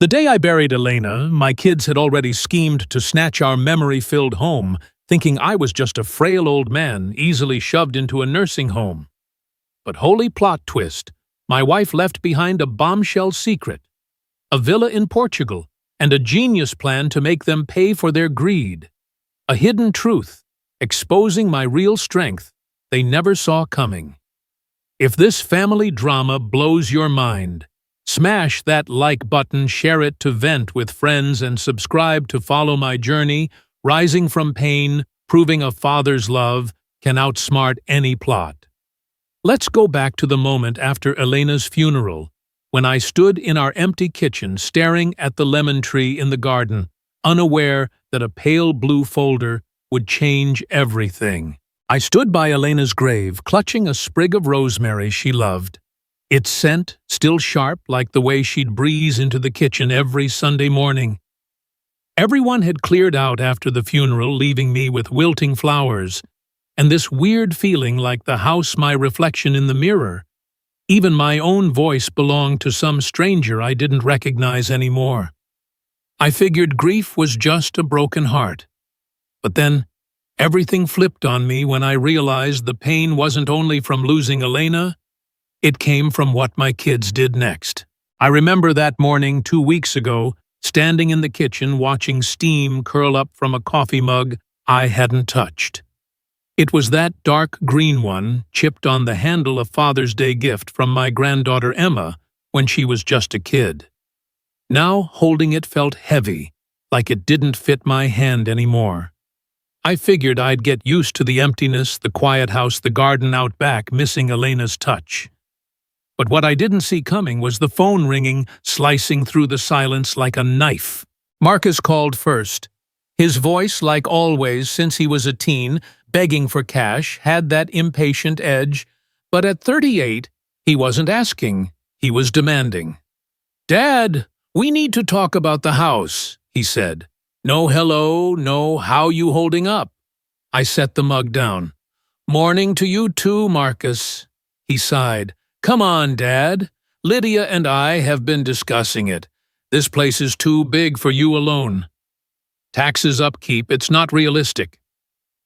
The day I buried Elena, my kids had already schemed to snatch our memory-filled home, thinking I was just a frail old man easily shoved into a nursing home. But holy plot twist, my wife left behind a bombshell secret, a villa in Portugal, and a genius plan to make them pay for their greed. A hidden truth, exposing my real strength they never saw coming. If this family drama blows your mind, smash that like button, share it to vent with friends, and subscribe to follow my journey, rising from pain, proving a father's love can outsmart any plot. Let's go back to the moment after Elena's funeral, when I stood in our empty kitchen staring at the lemon tree in the garden, unaware that a pale blue folder would change everything. I stood by Elena's grave, clutching a sprig of rosemary she loved. Its scent still sharp like the way she'd breeze into the kitchen every Sunday morning. Everyone had cleared out after the funeral, leaving me with wilting flowers, and this weird feeling like the house my reflection in the mirror. Even my own voice belonged to some stranger I didn't recognize anymore. I figured grief was just a broken heart. But then, everything flipped on me when I realized the pain wasn't only from losing Elena, it came from what my kids did next. I remember that morning 2 weeks ago, standing in the kitchen watching steam curl up from a coffee mug I hadn't touched. It was that dark green one chipped on the handle, a Father's Day gift from my granddaughter Emma when she was just a kid. Now holding it felt heavy, like it didn't fit my hand anymore. I figured I'd get used to the emptiness, the quiet house, the garden out back, missing Elena's touch. But what I didn't see coming was the phone ringing, slicing through the silence like a knife. Marcus called first. His voice, like always since he was a teen, begging for cash, had that impatient edge, but at 38, he wasn't asking, he was demanding. "Dad, we need to talk about the house," he said. "No hello, no how you holding up." I set the mug down. "Morning to you too, Marcus." He sighed. "Come on, Dad. Lydia and I have been discussing it. This place is too big for you alone. Taxes, upkeep, it's not realistic.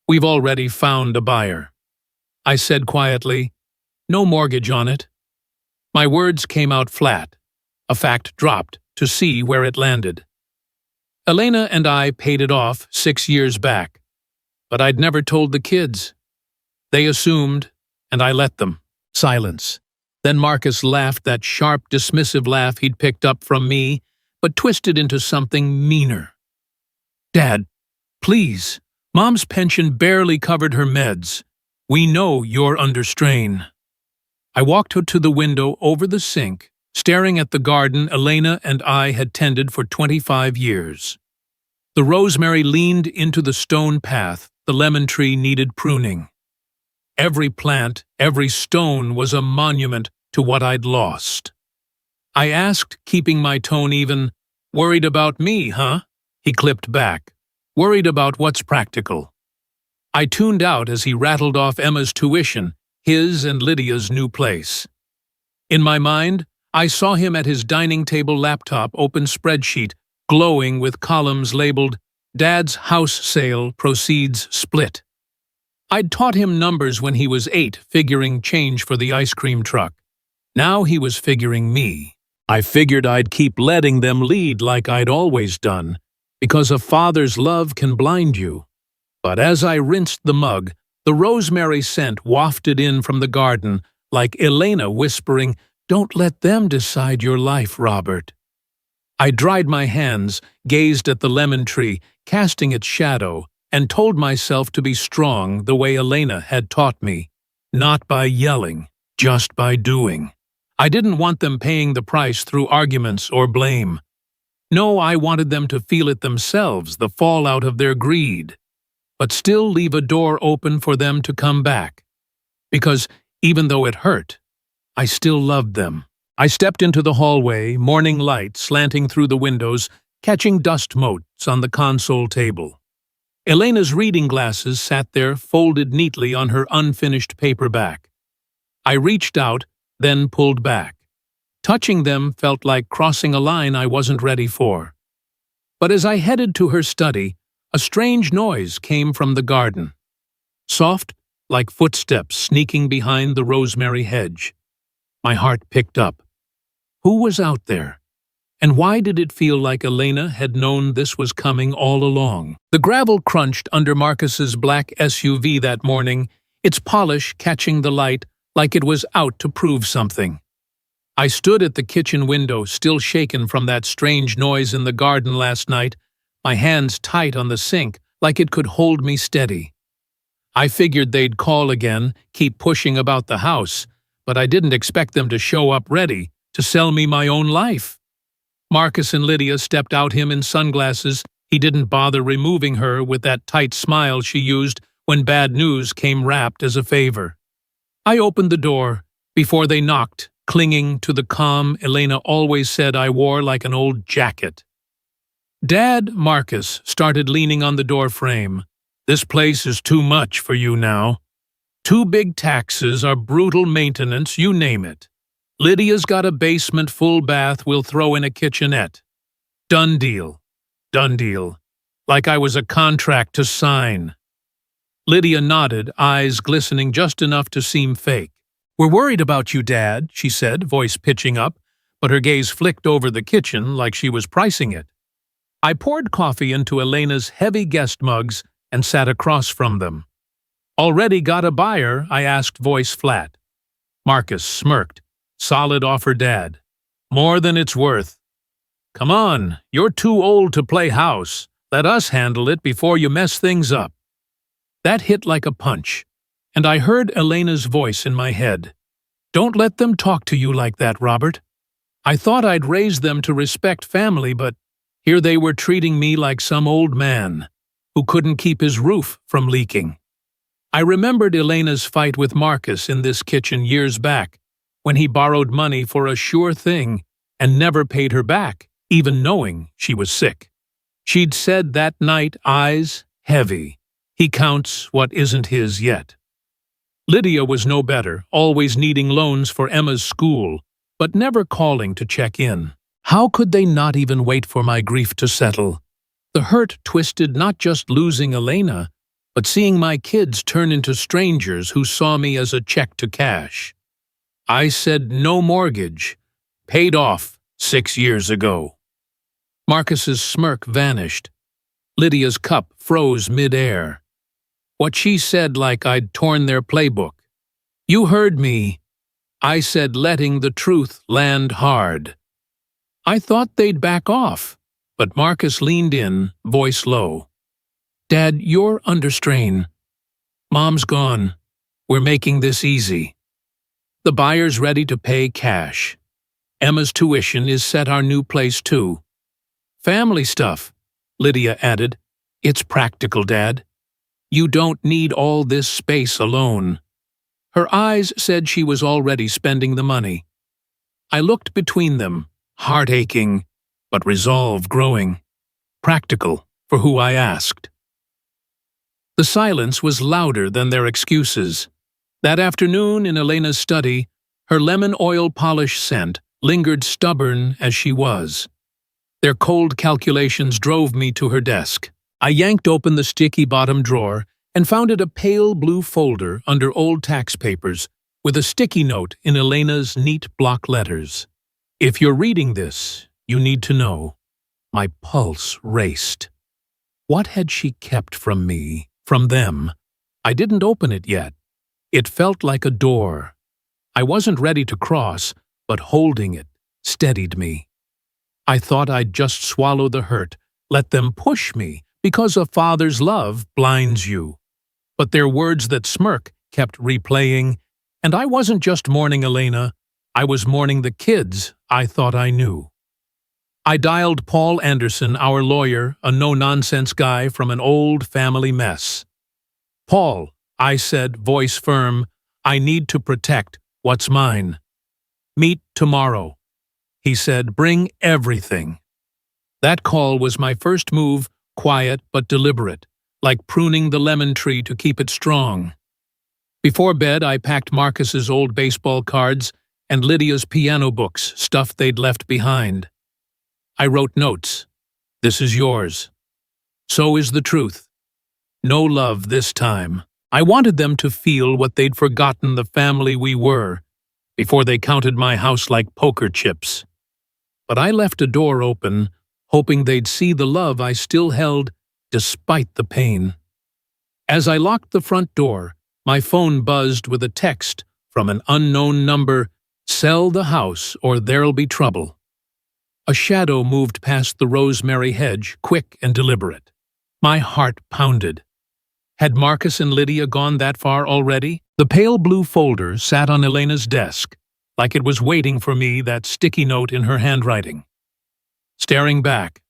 We've already found a buyer." I said quietly, "No mortgage on it." My words came out flat. A fact dropped to see where it landed. Elena and I paid it off 6 years back, but I'd never told the kids. They assumed, and I let them. Silence. Then Marcus laughed, that sharp, dismissive laugh he'd picked up from me, but twisted into something meaner. "Dad, please. Mom's pension barely covered her meds. We know you're under strain." I walked her to the window over the sink, staring at the garden Elena and I had tended for 25 years. The rosemary leaned into the stone path, the lemon tree needed pruning. Every plant, every stone was a monument to what I'd lost. I asked, keeping my tone even, "Worried about me, huh?" He clipped back. "Worried about what's practical." I tuned out as he rattled off Emma's tuition, his and Lydia's new place. In my mind, I saw him at his dining table laptop, open spreadsheet, glowing with columns labeled, "Dad's house sale, proceeds split." I'd taught him numbers when he was 8, figuring change for the ice cream truck. Now he was figuring me. I figured I'd keep letting them lead like I'd always done, because a father's love can blind you. But as I rinsed the mug, the rosemary scent wafted in from the garden, like Elena whispering, "Don't let them decide your life, Robert." I dried my hands, gazed at the lemon tree, casting its shadow, and told myself to be strong the way Elena had taught me, not by yelling, just by doing. I didn't want them paying the price through arguments or blame. No, I wanted them to feel it themselves, the fallout of their greed, but still leave a door open for them to come back. Because even though it hurt, I still loved them. I stepped into the hallway, morning light slanting through the windows, catching dust motes on the console table. Elena's reading glasses sat there, folded neatly on her unfinished paperback. I reached out, then pulled back. Touching them felt like crossing a line I wasn't ready for. But as I headed to her study, a strange noise came from the garden. Soft, like footsteps sneaking behind the rosemary hedge. My heart picked up. Who was out there? And why did it feel like Elena had known this was coming all along? The gravel crunched under Marcus's black SUV that morning, its polish catching the light like it was out to prove something. I stood at the kitchen window, still shaken from that strange noise in the garden last night, my hands tight on the sink like it could hold me steady. I figured they'd call again, keep pushing about the house, but I didn't expect them to show up ready to sell me my own life. Marcus and Lydia stepped out him in sunglasses. He didn't bother removing her with that tight smile she used when bad news came wrapped as a favor. I opened the door before they knocked, clinging to the calm Elena always said I wore like an old jacket. Dad, Marcus, started leaning on the door frame. This place is too much for you now. 2 big taxes, our brutal maintenance, you name it. Lydia's got a basement full bath we'll throw in a kitchenette. Done deal. Done deal. Like I was a contract to sign. Lydia nodded, eyes glistening just enough to seem fake. We're worried about you, Dad, she said, voice pitching up, but her gaze flicked over the kitchen like she was pricing it. I poured coffee into Elena's heavy guest mugs and sat across from them. Already got a buyer? I asked, voice flat. Marcus smirked. Solid offer, Dad. More than it's worth. Come on, you're too old to play house. Let us handle it before you mess things up. That hit like a punch, and I heard Elena's voice in my head. Don't let them talk to you like that, Robert. I thought I'd raise them to respect family, but here they were treating me like some old man who couldn't keep his roof from leaking. I remembered Elena's fight with Marcus in this kitchen years back, when he borrowed money for a sure thing and never paid her back, even knowing she was sick. She'd said that night, eyes heavy, he counts what isn't his yet. Lydia was no better, always needing loans for Emma's school, but never calling to check in. How could they not even wait for my grief to settle? The hurt twisted not just losing Elena, but seeing my kids turn into strangers who saw me as a check to cash. I said no mortgage, paid off 6 years ago. Marcus's smirk vanished. Lydia's cup froze mid-air. What she said like I'd torn their playbook. You heard me. I said letting the truth land hard. I thought they'd back off, but Marcus leaned in, voice low. Dad, you're under strain. Mom's gone. We're making this easy. The buyer's ready to pay cash. Emma's tuition is set our new place too. Family stuff, Lydia added. It's practical, Dad. You don't need all this space alone. Her eyes said she was already spending the money. I looked between them, heart aching, but resolve growing. Practical for who I asked. The silence was louder than their excuses. That afternoon in Elena's study, her lemon oil polish scent lingered stubborn as she was. Their cold calculations drove me to her desk. I yanked open the sticky bottom drawer and found it a pale blue folder under old tax papers with a sticky note in Elena's neat block letters. If you're reading this, you need to know. My pulse raced. What had she kept from me, from them? I didn't open it yet. It felt like a door. I wasn't ready to cross, but holding it steadied me. I thought I'd just swallow the hurt, let them push me, because a father's love blinds you. But their words that smirk kept replaying, and I wasn't just mourning Elena, I was mourning the kids I thought I knew. I dialed Paul Anderson, our lawyer, a no-nonsense guy from an old family mess. Paul, I said, voice firm, I need to protect what's mine. Meet tomorrow. He said, bring everything. That call was my first move, quiet but deliberate, like pruning the lemon tree to keep it strong. Before bed, I packed Marcus's old baseball cards and Lydia's piano books, stuff they'd left behind. I wrote notes. This is yours. So is the truth. No love this time. I wanted them to feel what they'd forgotten the family we were before they counted my house like poker chips. But I left a door open, hoping they'd see the love I still held despite the pain. As I locked the front door, my phone buzzed with a text from an unknown number, "Sell the house or there'll be trouble." A shadow moved past the rosemary hedge, quick and deliberate. My heart pounded. Had Marcus and Lydia gone that far already? The pale blue folder sat on Elena's desk, like it was waiting for me, that sticky note in her handwriting. Staring back.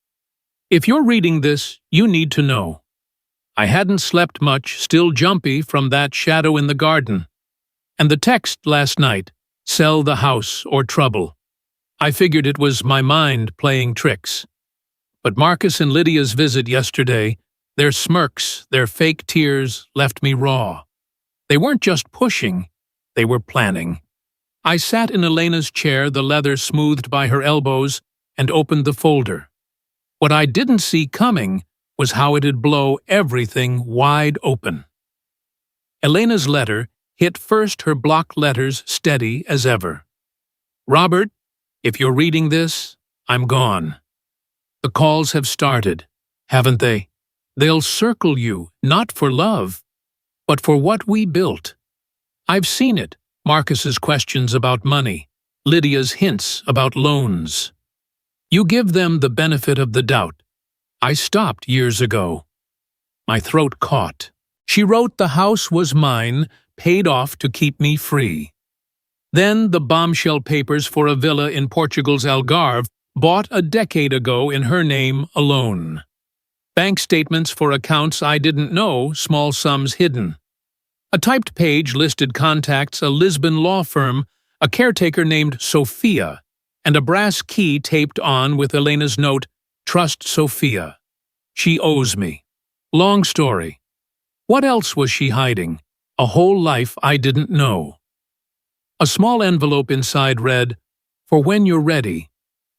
If you're reading this, you need to know. I hadn't slept much, still jumpy from that shadow in the garden. And the text last night, "Sell the house or trouble." I figured it was my mind playing tricks. But Marcus and Lydia's visit yesterday, their smirks, their fake tears, left me raw. They weren't just pushing, they were planning. I sat in Elena's chair, the leather smoothed by her elbows, and opened the folder. What I didn't see coming was how it'd blow everything wide open. Elena's letter hit first, her block letters steady as ever. "Robert, if you're reading this, I'm gone. The calls have started, haven't they? They'll circle you, not for love, but for what we built. I've seen it, Marcus's questions about money, Lydia's hints about loans. You give them the benefit of the doubt. I stopped years ago." My throat caught. She wrote the house was mine, paid off to keep me free. Then the bombshell papers for a villa in Portugal's Algarve, bought a decade ago in her name alone. Bank statements for accounts I didn't know, small sums hidden. A typed page listed contacts, a Lisbon law firm, a caretaker named Sophia, and a brass key taped on with Elena's note, "Trust Sophia. She owes me." Long story. What else was she hiding? A whole life I didn't know. A small envelope inside read, "For when you're ready."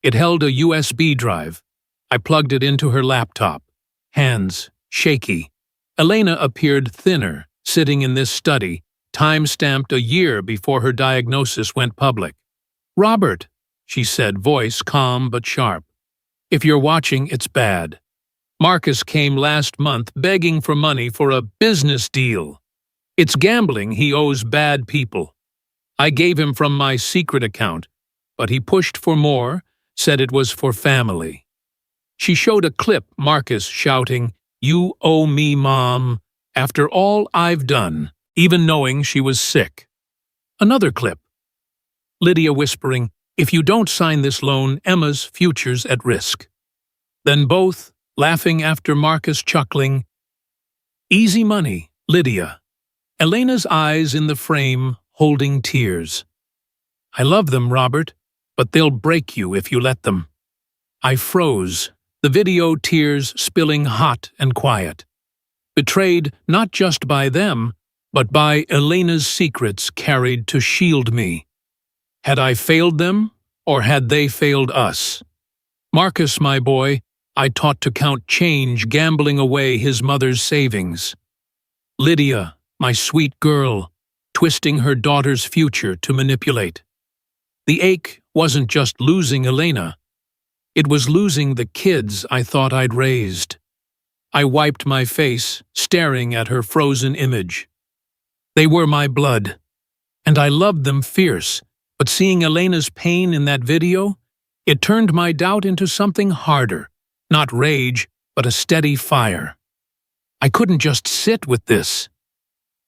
It held a USB drive. I plugged it into her laptop. Hands shaky. Elena appeared thinner, sitting in this study, time-stamped a year before her diagnosis went public. "Robert," she said, voice calm but sharp. "If you're watching, it's bad. Marcus came last month begging for money for a business deal. It's gambling he owes bad people. I gave him from my secret account, but he pushed for more, said it was for family." She showed a clip, Marcus shouting, "You owe me, Mom, after all I've done," even knowing she was sick. Another clip. Lydia whispering, "If you don't sign this loan, Emma's future's at risk." Then both, laughing after Marcus chuckling, "Easy money, Lydia." Elena's eyes in the frame, holding tears. "I love them, Robert, but they'll break you if you let them." I froze, the video tears spilling hot and quiet. Betrayed not just by them, but by Elena's secrets carried to shield me. Had I failed them, or had they failed us? Marcus, my boy, I taught to count change, gambling away his mother's savings. Lydia, my sweet girl, twisting her daughter's future to manipulate. The ache wasn't just losing Elena. It was losing the kids I thought I'd raised. I wiped my face, staring at her frozen image. They were my blood, and I loved them fierce, but seeing Elena's pain in that video, it turned my doubt into something harder, not rage, but a steady fire. I couldn't just sit with this.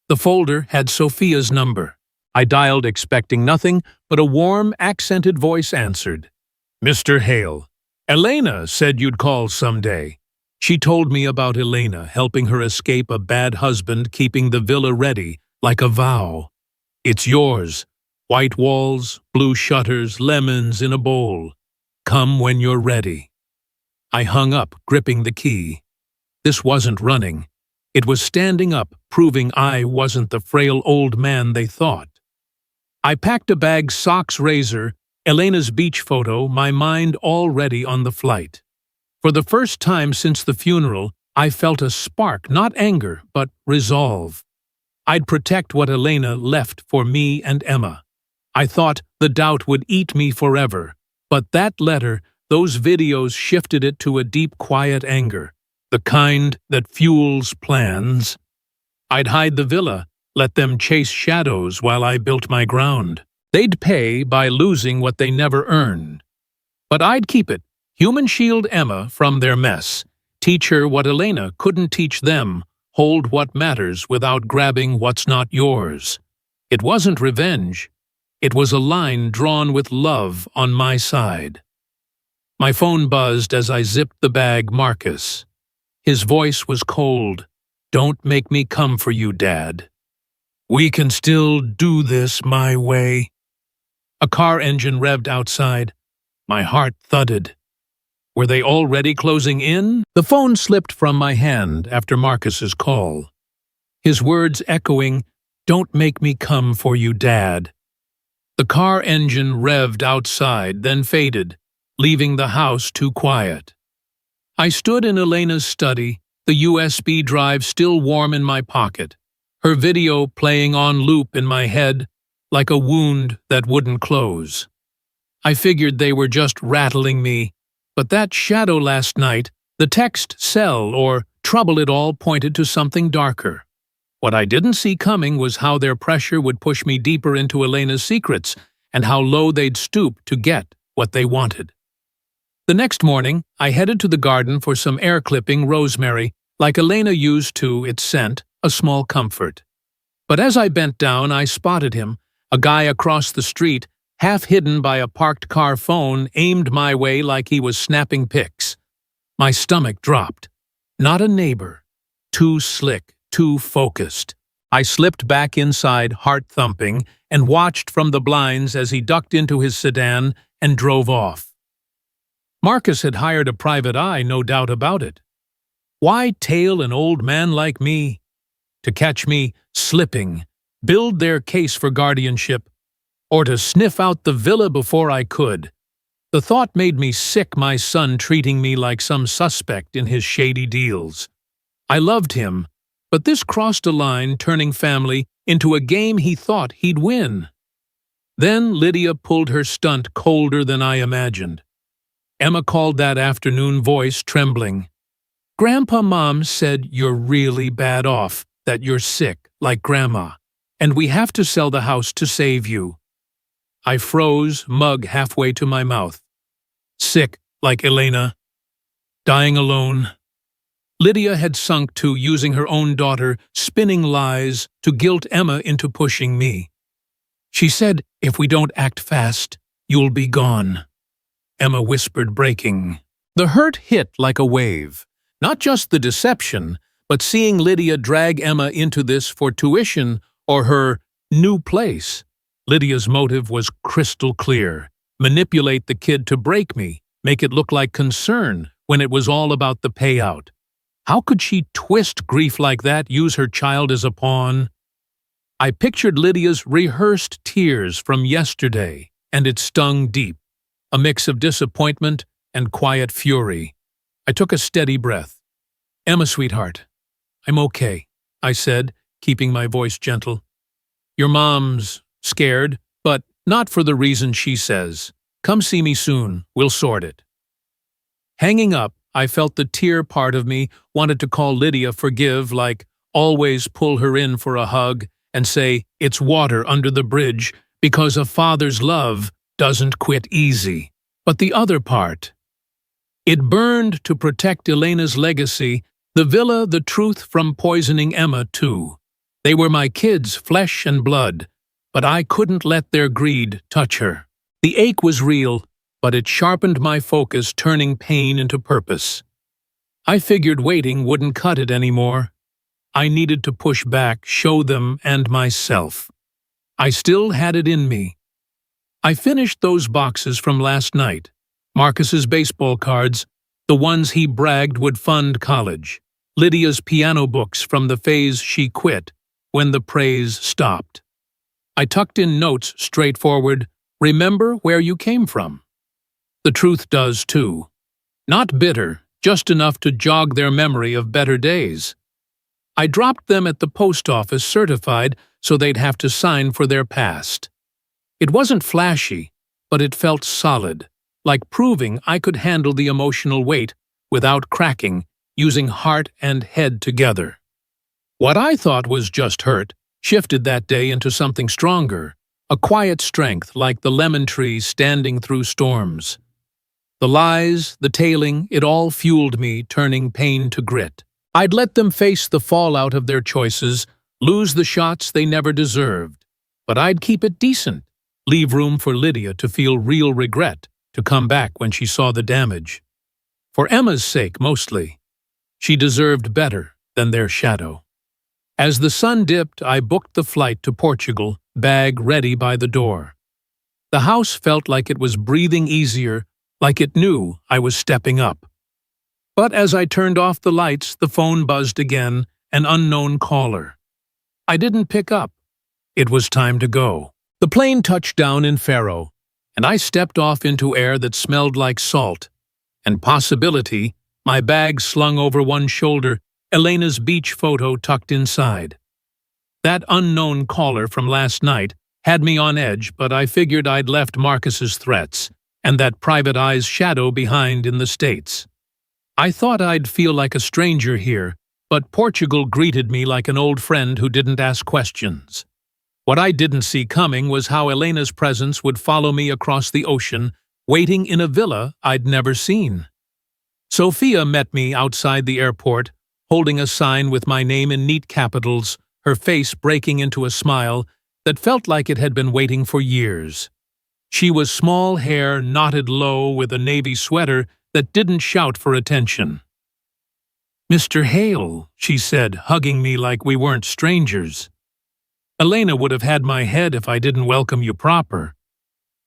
The folder had Sophia's number. I dialed, expecting nothing, but a warm, accented voice answered. "Mr. Hale, Elena said you'd call someday." She told me about Elena helping her escape a bad husband, keeping the villa ready, like a vow. "It's yours. White walls, blue shutters, lemons in a bowl. Come when you're ready." I hung up, gripping the key. This wasn't running. It was standing up, proving I wasn't the frail old man they thought. I packed a bag, socks, razor, Elena's beach photo, my mind already on the flight. For the first time since the funeral, I felt a spark, not anger, but resolve. I'd protect what Elena left for me and Emma. I thought the doubt would eat me forever, but that letter, those videos shifted it to a deep, quiet anger, the kind that fuels plans. I'd hide the villa, let them chase shadows while I built my ground. They'd pay by losing what they never earned. But I'd keep it, human shield Emma from their mess, teach her what Elena couldn't teach them, hold what matters without grabbing what's not yours. It wasn't revenge. It was a line drawn with love on my side. My phone buzzed as I zipped the bag. Marcus. His voice was cold. "Don't make me come for you, Dad. We can still do this my way." A car engine revved outside. My heart thudded. Were they already closing in? The phone slipped from my hand after Marcus's call. His words echoing, "Don't make me come for you, Dad." The car engine revved outside, then faded, leaving the house too quiet. I stood in Elena's study, the USB drive still warm in my pocket, her video playing on loop in my head like a wound that wouldn't close. I figured they were just rattling me, but that shadow last night, the text "sell" or "trouble it all" pointed to something darker. What I didn't see coming was how their pressure would push me deeper into Elena's secrets and how low they'd stoop to get what they wanted. The next morning, I headed to the garden for some air-clipping rosemary, like Elena used to, its scent, a small comfort. But as I bent down, I spotted him, a guy across the street, half hidden by a parked car phone, aimed my way like he was snapping pics. My stomach dropped. Not a neighbor. Too slick, too focused. I slipped back inside, heart thumping, and watched from the blinds as he ducked into his sedan and drove off. Marcus had hired a private eye, no doubt about it. Why tail an old man like me? To catch me slipping, build their case for guardianship, or to sniff out the villa before I could. The thought made me sick, my son treating me like some suspect in his shady deals. I loved him, but this crossed a line, turning family into a game he thought he'd win. Then Lydia pulled her stunt colder than I imagined. Emma called that afternoon, voice trembling. "Grandpa, Mom said you're really bad off, that you're sick, like Grandma, and we have to sell the house to save you." I froze, mug halfway to my mouth. Sick, like Elena. Dying alone. Lydia had sunk to using her own daughter, spinning lies, to guilt Emma into pushing me. She said, "If we don't act fast, you'll be gone." Emma whispered, breaking. The hurt hit like a wave. Not just the deception, but seeing Lydia drag Emma into this for tuition or her new place. Lydia's motive was crystal clear. Manipulate the kid to break me, make it look like concern when it was all about the payout. How could she twist grief like that, use her child as a pawn? I pictured Lydia's rehearsed tears from yesterday, and it stung deep. A mix of disappointment and quiet fury. I took a steady breath. "Emma, sweetheart, I'm okay," I said, keeping my voice gentle. "Your mom's scared, but not for the reason she says. Come see me soon, we'll sort it." Hanging up, I felt the tear part of me wanted to call Lydia forgive, like always pull her in for a hug and say it's water under the bridge because a father's love doesn't quit easy. But the other part. It burned to protect Elena's legacy, the villa, the truth from poisoning Emma too. They were my kids, flesh and blood, but I couldn't let their greed touch her. The ache was real, but it sharpened my focus, turning pain into purpose. I figured waiting wouldn't cut it anymore. I needed to push back, show them and myself. I still had it in me. I finished those boxes from last night, Marcus's baseball cards, the ones he bragged would fund college, Lydia's piano books from the phase she quit, when the praise stopped. I tucked in notes straightforward, "Remember where you came from." The truth does too. Not bitter, just enough to jog their memory of better days. I dropped them at the post office certified so they'd have to sign for their past. It wasn't flashy, but it felt solid, like proving I could handle the emotional weight without cracking, using heart and head together. What I thought was just hurt shifted that day into something stronger, a quiet strength like the lemon tree standing through storms. The lies, the tailing, it all fueled me, turning pain to grit. I'd let them face the fallout of their choices, lose the shots they never deserved. But I'd keep it decent, leave room for Lydia to feel real regret, to come back when she saw the damage. For Emma's sake, mostly. She deserved better than their shadow. As the sun dipped, I booked the flight to Portugal, bag ready by the door. The house felt like it was breathing easier, like it knew I was stepping up. But as I turned off the lights, the phone buzzed again, an unknown caller. I didn't pick up. It was time to go. The plane touched down in Faro, and I stepped off into air that smelled like salt. And possibility, my bag slung over one shoulder, Elena's beach photo tucked inside. That unknown caller from last night had me on edge, but I figured I'd left Marcus's threats and that private eye's shadow behind in the States. I thought I'd feel like a stranger here, but Portugal greeted me like an old friend who didn't ask questions. What I didn't see coming was how Elena's presence would follow me across the ocean, waiting in a villa I'd never seen. Sophia met me outside the airport, holding a sign with my name in neat capitals, her face breaking into a smile that felt like it had been waiting for years. She was small hair knotted low with a navy sweater that didn't shout for attention. "Mr. Hale," she said, hugging me like we weren't strangers. "Elena would have had my head if I didn't welcome you proper."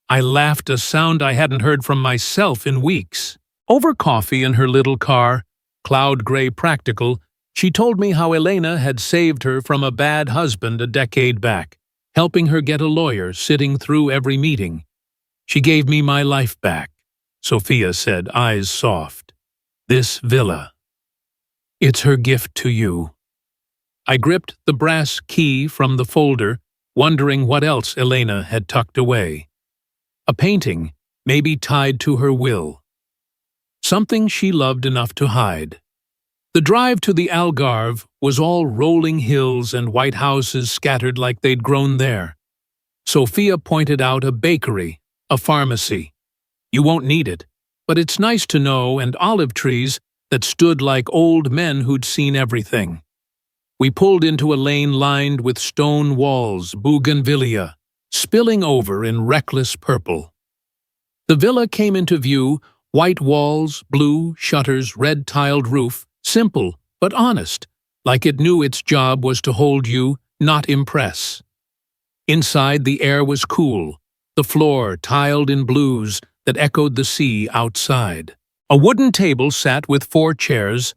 I laughed, a sound I hadn't heard from myself in weeks. Over coffee in her little car, cloud gray practical, she told me how Elena had saved her from a bad husband a decade back, helping her get a lawyer, sitting through every meeting. "She gave me my life back," Sophia said, eyes soft. "This villa. It's her gift to you." I gripped the brass key from the folder, wondering what else Elena had tucked away. A painting, maybe tied to her will. Something she loved enough to hide. The drive to the Algarve was all rolling hills and white houses scattered like they'd grown there. Sophia pointed out a bakery, a pharmacy. You won't need it, but it's nice to know, and olive trees that stood like old men who'd seen everything. We pulled into a lane lined with stone walls, bougainvillea, spilling over in reckless purple. The villa came into view, white walls, blue shutters, red-tiled roof, simple but honest, like it knew its job was to hold you, not impress. Inside, the air was cool, the floor tiled in blues that echoed the sea outside. A wooden table sat with 4 chairs,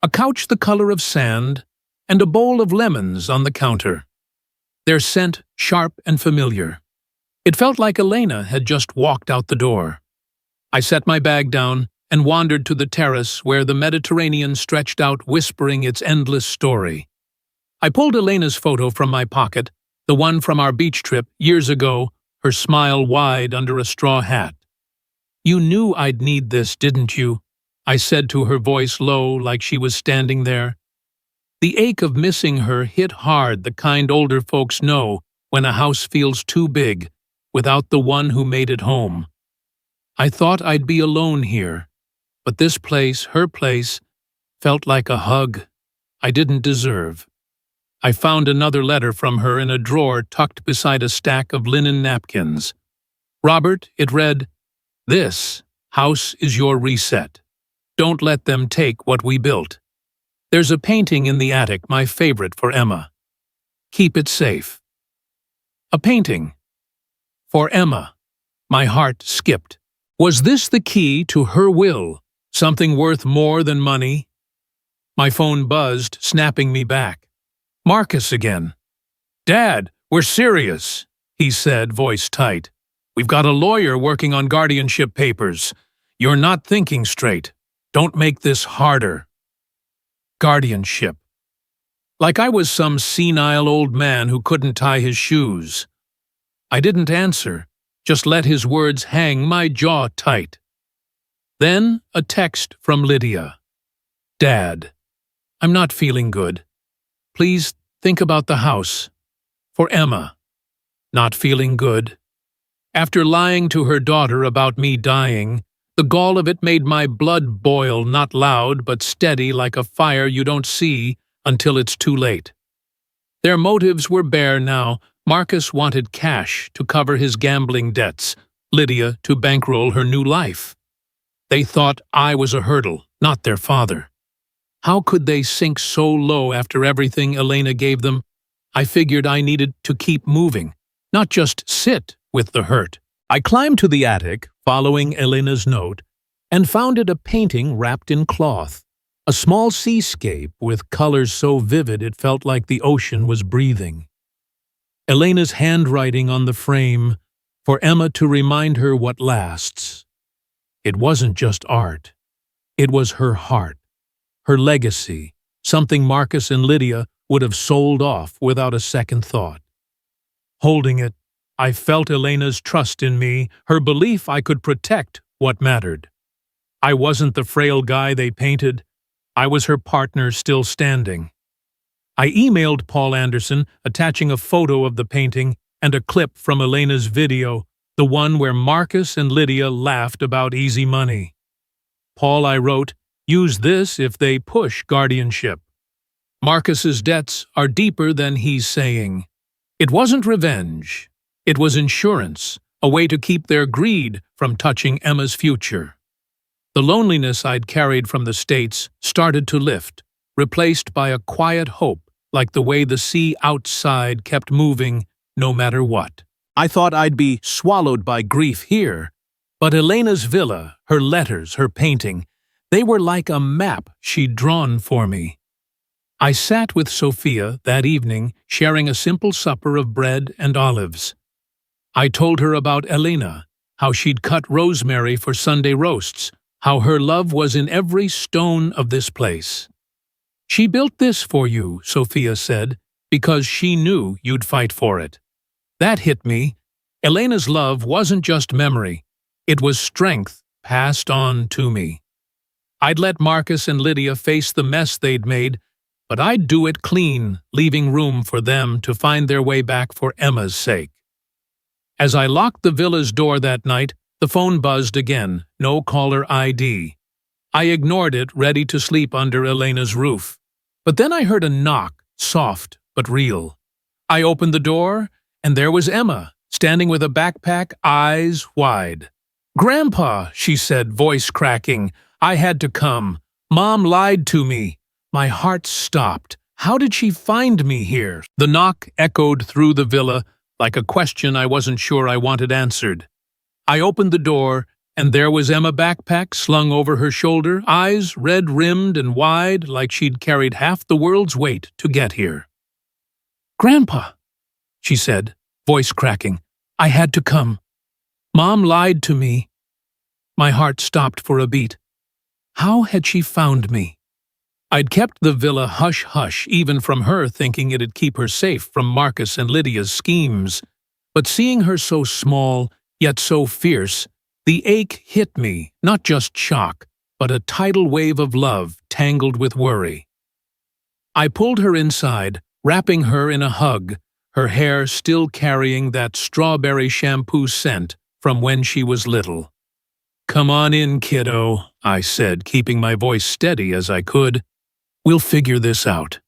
a couch the color of sand, and a bowl of lemons on the counter. Their scent sharp and familiar. It felt like Elena had just walked out the door. I set my bag down and wandered to the terrace where the Mediterranean stretched out, whispering its endless story. I pulled Elena's photo from my pocket, the one from our beach trip years ago, her smile wide under a straw hat. "You knew I'd need this, didn't you?" I said to her, voice low like she was standing there. The ache of missing her hit hard, the kind older folks know when a house feels too big, without the one who made it home. I thought I'd be alone here, but this place, her place, felt like a hug I didn't deserve. I found another letter from her in a drawer tucked beside a stack of linen napkins. "Robert," it read, "this house is your reset. Don't let them take what we built. There's a painting in the attic, my favorite for Emma. Keep it safe." A painting. For Emma. My heart skipped. Was this the key to her will? Something worth more than money? My phone buzzed, snapping me back. Marcus again. "Dad, we're serious." he said, voice tight. "We've got a lawyer working on guardianship papers. You're not thinking straight. Don't make this harder." Guardianship. Like I was some senile old man who couldn't tie his shoes. I didn't answer, just let his words hang my jaw tight. Then a text from Lydia. "Dad, I'm not feeling good. Please think about the house. For Emma. Not feeling good." After lying to her daughter about me dying, the gall of it made my blood boil, not loud but steady like a fire you don't see until it's too late. Their motives were bare now. Marcus wanted cash to cover his gambling debts, Lydia to bankroll her new life. They thought I was a hurdle, not their father. How could they sink so low after everything Elena gave them? I figured I needed to keep moving, not just sit with the hurt. I climbed to the attic, following Elena's note, and found it a painting wrapped in cloth. A small seascape with colors so vivid it felt like the ocean was breathing. Elena's handwriting on the frame, for Emma to remind her what lasts. It wasn't just art. It was her heart, her legacy, something Marcus and Lydia would have sold off without a second thought. Holding it, I felt Elena's trust in me, her belief I could protect what mattered. I wasn't the frail guy they painted. I was her partner still standing. I emailed Paul Anderson, attaching a photo of the painting and a clip from Elena's video, the one where Marcus and Lydia laughed about easy money. Paul, I wrote, use this if they push guardianship. Marcus's debts are deeper than he's saying. It wasn't revenge. It was insurance, a way to keep their greed from touching Emma's future. The loneliness I'd carried from the States started to lift, replaced by a quiet hope, like the way the sea outside kept moving no matter what. I thought I'd be swallowed by grief here, but Elena's villa, her letters, her painting, they were like a map she'd drawn for me. I sat with Sophia that evening, sharing a simple supper of bread and olives. I told her about Elena, how she'd cut rosemary for Sunday roasts, how her love was in every stone of this place. She built this for you, Sophia said, because she knew you'd fight for it. That hit me. Elena's love wasn't just memory. It was strength passed on to me. I'd let Marcus and Lydia face the mess they'd made, but I'd do it clean, leaving room for them to find their way back for Emma's sake. As I locked the villa's door that night, the phone buzzed again, no caller ID. I ignored it, ready to sleep under Elena's roof. But then I heard a knock, soft but real. I opened the door, and there was Emma, standing with a backpack, eyes wide. "Grandpa," she said, voice cracking, "I had to come. Mom lied to me." My heart stopped. How did she find me here? The knock echoed through the villa, like a question I wasn't sure I wanted answered. I opened the door, and there was Emma, backpack slung over her shoulder, eyes red-rimmed and wide like she'd carried half the world's weight to get here. "Grandpa," she said, voice cracking, "I had to come. Mom lied to me." My heart stopped for a beat. How had she found me? I'd kept the villa hush-hush, even from her, thinking it'd keep her safe from Marcus and Lydia's schemes. But seeing her so small, yet so fierce, the ache hit me, not just shock, but a tidal wave of love tangled with worry. I pulled her inside, wrapping her in a hug, her hair still carrying that strawberry shampoo scent from when she was little. "Come on in, kiddo," I said, keeping my voice steady as I could. "We'll figure this out."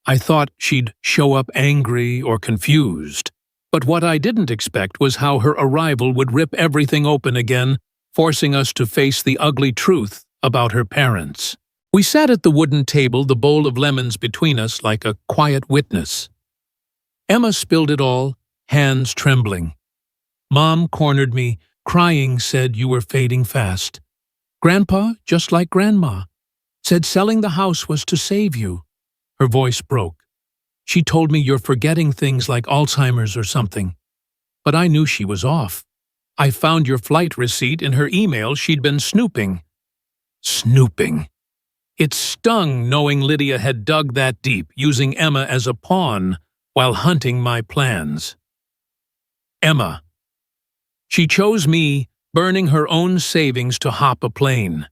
I thought she'd show up angry or confused, but what I didn't expect was how her arrival would rip everything open again, forcing us to face the ugly truth about her parents. We sat at the wooden table, the bowl of lemons between us, like a quiet witness. Emma spilled it all, hands trembling. Mom cornered me, crying, said you were fading fast. Grandpa, just like Grandma, said selling the house was to save you. Her voice broke. She told me you're forgetting things like Alzheimer's or something. but I knew she was off. I found your flight receipt in her email. She'd been snooping. Snooping. It stung knowing Lydia had dug that deep, using Emma as a pawn while hunting my plans. Emma. She chose me, burning her own savings to hop a plane.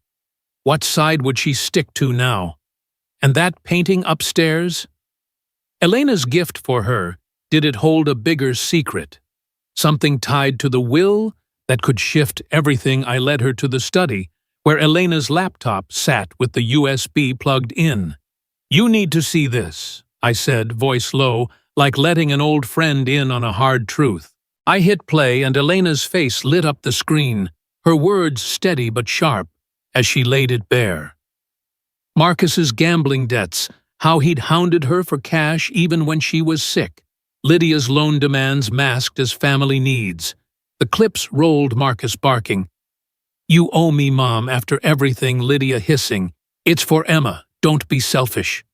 What side would she stick to now? And that painting upstairs? Elena's gift for her, did it hold a bigger secret? Something tied to the will that could shift everything. I led her to the study, where Elena's laptop sat with the USB plugged in. You need to see this, I said, voice low, like letting an old friend in on a hard truth. I hit play and Elena's face lit up the screen, her words steady but sharp, as she laid it bare. Marcus's gambling debts, how he'd hounded her for cash even when she was sick. Lydia's loan demands masked as family needs. The clips rolled, Marcus barking. You owe me, Mom, after everything, Lydia hissing. It's for Emma, don't be selfish.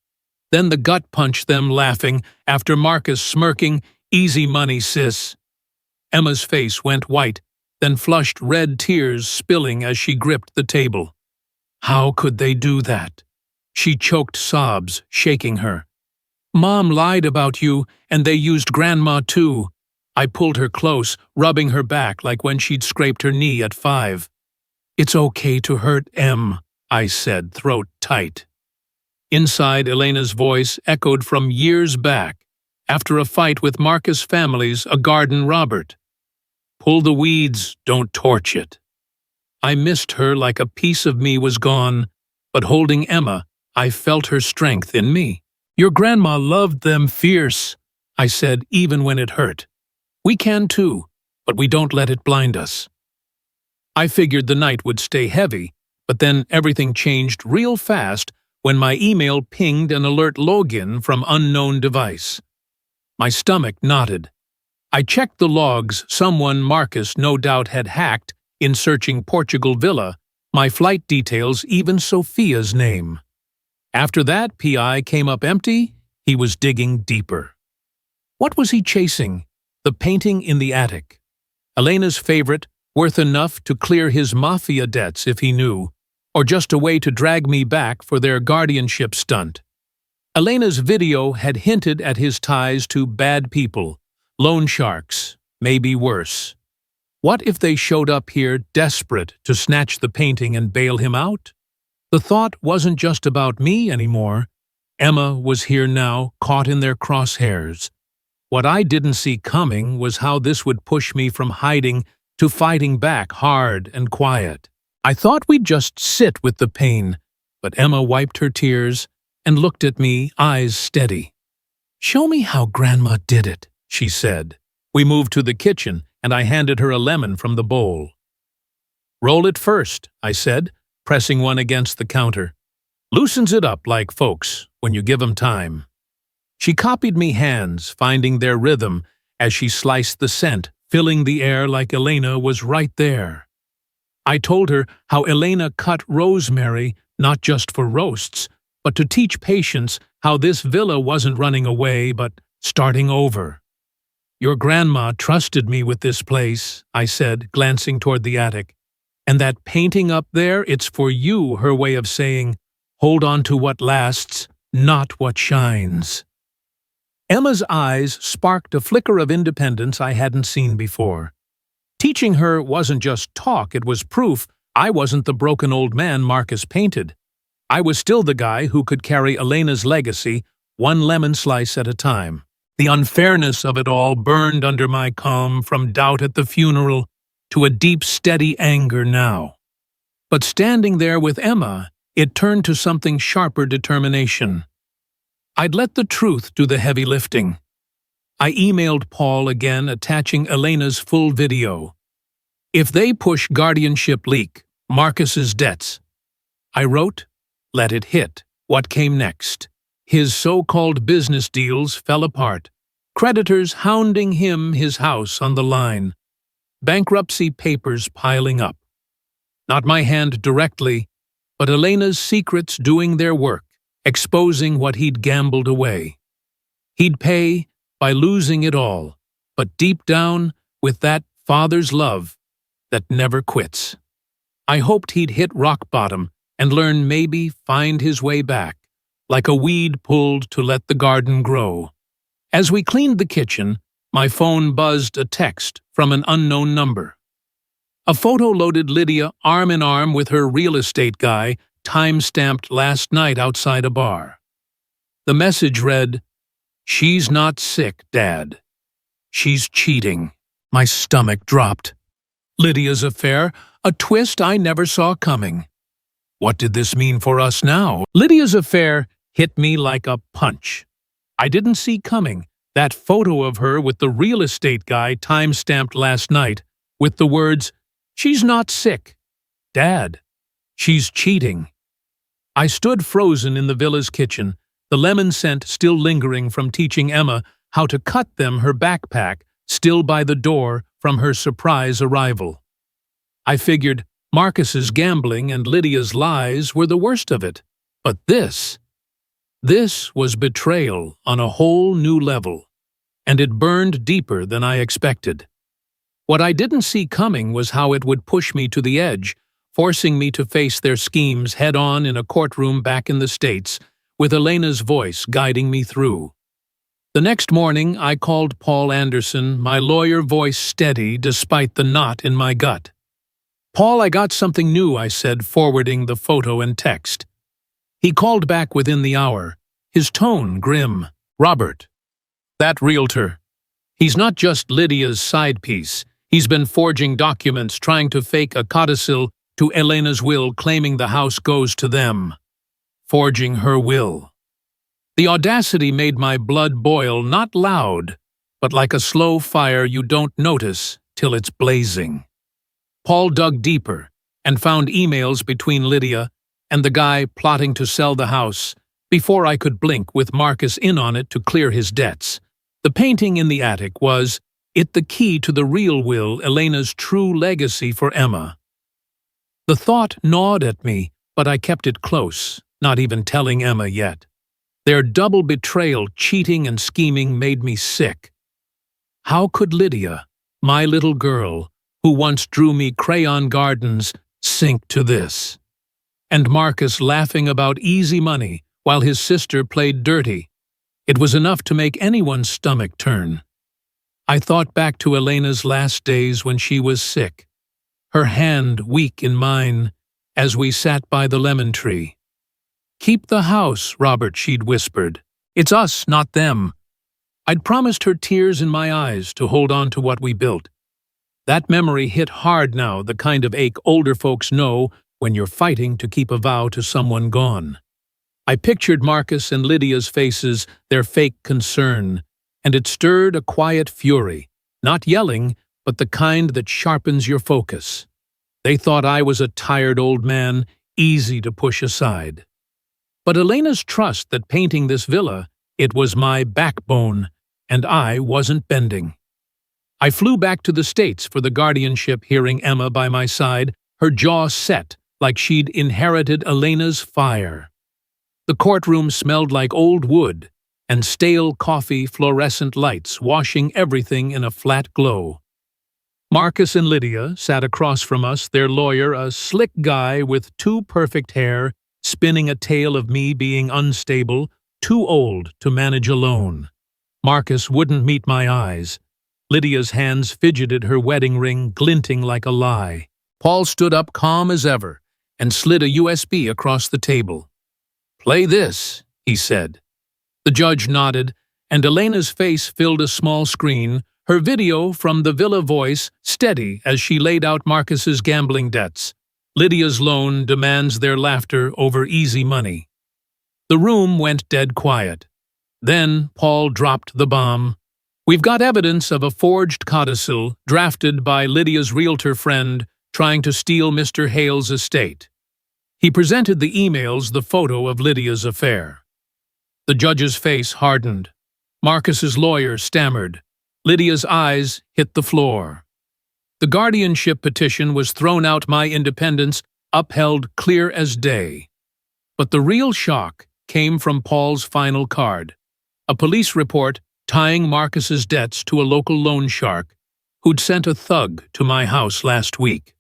Then the gut punch, them laughing, after Marcus smirking, easy money, sis. Emma's face went white, then flushed, red tears spilling as she gripped the table. How could they do that? She choked sobs, shaking her. Mom lied about you, and they used Grandma too. I pulled her close, rubbing her back like when she'd scraped her knee at 5. It's okay to hurt, Em, I said, throat tight. Inside, Elena's voice echoed from years back, after a fight with Marcus' family's a garden Robert. Pull the weeds, don't torch it. I missed her like a piece of me was gone, but holding Emma, I felt her strength in me. Your grandma loved them fierce, I said, even when it hurt. We can too, but we don't let it blind us. I figured the night would stay heavy, but then everything changed real fast when my email pinged an alert login from unknown device. My stomach knotted. I checked the logs. Someone Marcus no doubt had hacked in searching Portugal Villa, my flight details, even Sophia's name. After that, PI came up empty. He was digging deeper. What was he chasing? The painting in the attic. Elena's favorite, worth enough to clear his mafia debts if he knew, or just a way to drag me back for their guardianship stunt. Elena's video had hinted at his ties to bad people, loan sharks, maybe worse. What if they showed up here desperate to snatch the painting and bail him out? The thought wasn't just about me anymore. Emma was here now, caught in their crosshairs. What I didn't see coming was how this would push me from hiding to fighting back hard and quiet. I thought we'd just sit with the pain, but Emma wiped her tears and looked at me, eyes steady. Show me how Grandma did it, she said. We moved to the kitchen, and I handed her a lemon from the bowl. Roll it first, I said, pressing one against the counter. Loosens it up like folks when you give 'em time. She copied me hands, finding their rhythm as she sliced the scent, filling the air like Elena was right there. I told her how Elena cut rosemary not just for roasts, but to teach patience how this villa wasn't running away but starting over. Your grandma trusted me with this place, I said, glancing toward the attic. And that painting up there, it's for you, her way of saying, hold on to what lasts, not what shines. Emma's eyes sparked a flicker of independence I hadn't seen before. Teaching her wasn't just talk, it was proof I wasn't the broken old man Marcus painted. I was still the guy who could carry Elena's legacy, one lemon slice at a time. The unfairness of it all burned under my calm, from doubt at the funeral to a deep, steady anger now. But standing there with Emma, it turned to something sharper, determination. I'd let the truth do the heavy lifting. I emailed Paul again, attaching Elena's full video. If they push guardianship leak, Marcus's debts. I wrote, let it hit. What came next? His so-called business deals fell apart. Creditors hounding him, his house on the line. Bankruptcy papers piling up. Not my hand directly, but Elena's secrets doing their work, exposing what he'd gambled away. He'd pay by losing it all, but deep down, with that father's love that never quits. I hoped he'd hit rock bottom and learn, maybe find his way back, like a weed pulled to let the garden grow. As we cleaned the kitchen, my phone buzzed a text from an unknown number. A photo loaded Lydia arm in arm with her real estate guy, time-stamped last night outside a bar. The message read, "She's not sick, Dad. She's cheating." My stomach dropped. Lydia's affair, a twist I never saw coming. What did this mean for us now? Lydia's affair hit me like a punch. I didn't see coming that photo of her with the real estate guy time-stamped last night with the words, "She's not sick, Dad. She's cheating." I stood frozen in the villa's kitchen, the lemon scent still lingering from teaching Emma how to cut them her backpack, still by the door from her surprise arrival. I figured Marcus's gambling and Lydia's lies were the worst of it. But this was betrayal on a whole new level, and it burned deeper than I expected. What I didn't see coming was how it would push me to the edge, forcing me to face their schemes head-on in a courtroom back in the States, with Elena's voice guiding me through. The next morning, I called Paul Anderson, my lawyer voice steady despite the knot in my gut. "Paul, I got something new," I said, forwarding the photo and text. He called back within the hour, his tone grim. "Robert, that realtor. He's not just Lydia's side piece. He's been forging documents, trying to fake a codicil to Elena's will, claiming the house goes to them. Forging her will." The audacity made my blood boil, not loud, but like a slow fire you don't notice till it's blazing. Paul dug deeper and found emails between Lydia and the guy plotting to sell the house before I could blink, with Marcus in on it to clear his debts. The painting in the attic was the key to the real will, Elena's true legacy for Emma. The thought gnawed at me, but I kept it close, not even telling Emma yet. Their double betrayal, cheating and scheming, made me sick. How could Lydia, my little girl, who once drew me crayon gardens, sink to this? And Marcus laughing about easy money while his sister played dirty. It was enough to make anyone's stomach turn. I thought back to Elena's last days when she was sick, her hand weak in mine as we sat by the lemon tree. "Keep the house, Robert," she'd whispered. "It's us, not them." I'd promised her, tears in my eyes, to hold on to what we built. That memory hit hard now, the kind of ache older folks know when you're fighting to keep a vow to someone gone. I pictured Marcus and Lydia's faces, their fake concern, and it stirred a quiet fury, not yelling, but the kind that sharpens your focus. They thought I was a tired old man, easy to push aside. But Elena's trust that painting this villa, it was my backbone, and I wasn't bending. I flew back to the States for the guardianship, hearing Emma by my side, her jaw set like she'd inherited Elena's fire. The courtroom smelled like old wood and stale coffee, fluorescent lights washing everything in a flat glow. Marcus and Lydia sat across from us, their lawyer, a slick guy with too perfect hair, spinning a tale of me being unstable, too old to manage alone. Marcus wouldn't meet my eyes. Lydia's hands fidgeted, her wedding ring glinting like a lie. Paul stood up calm as ever and slid a USB across the table. "Play this," he said. The judge nodded, and Elena's face filled a small screen, her video from the Villa voice steady as she laid out Marcus's gambling debts. Lydia's loan demands their laughter over easy money. The room went dead quiet. Then Paul dropped the bomb. "We've got evidence of a forged codicil drafted by Lydia's realtor friend trying to steal Mr. Hale's estate." He presented the emails, the photo of Lydia's affair. The judge's face hardened. Marcus's lawyer stammered. Lydia's eyes hit the floor. The guardianship petition was thrown out, my independence upheld clear as day. But the real shock came from Paul's final card, a police report tying Marcus's debts to a local loan shark, who'd sent a thug to my house last week.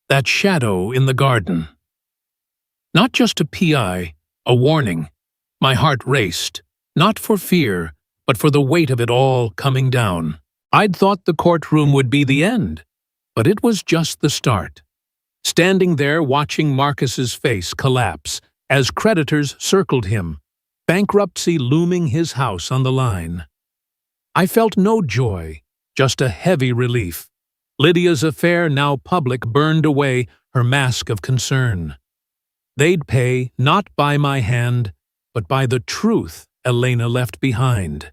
That shadow in the garden. Not just a PI, a warning. My heart raced, not for fear, but for the weight of it all coming down. I'd thought the courtroom would be the end, but it was just the start. Standing there watching Marcus's face collapse as creditors circled him, bankruptcy looming his house on the line. I felt no joy, just a heavy relief. Lydia's affair, now public, burned away her mask of concern. They'd pay not by my hand, but by the truth Elena left behind.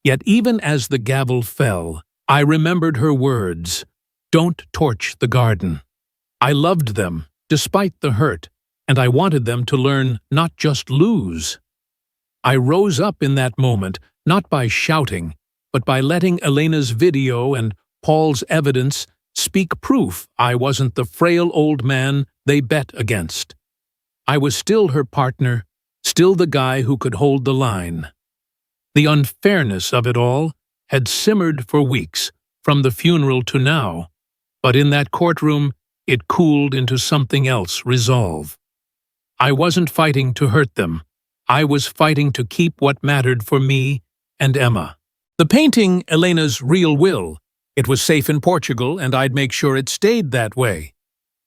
Yet even as the gavel fell, I remembered her words, "Don't torch the garden." I loved them, despite the hurt, and I wanted them to learn, not just lose. I rose up in that moment, not by shouting, but by letting Elena's video and Paul's evidence speak proof I wasn't the frail old man they bet against. I was still her partner, still the guy who could hold the line. The unfairness of it all had simmered for weeks, from the funeral to now, but in that courtroom it cooled into something else, resolve. I wasn't fighting to hurt them. I was fighting to keep what mattered for me and Emma. The painting, Elena's real will. It was safe in Portugal, and I'd make sure it stayed that way.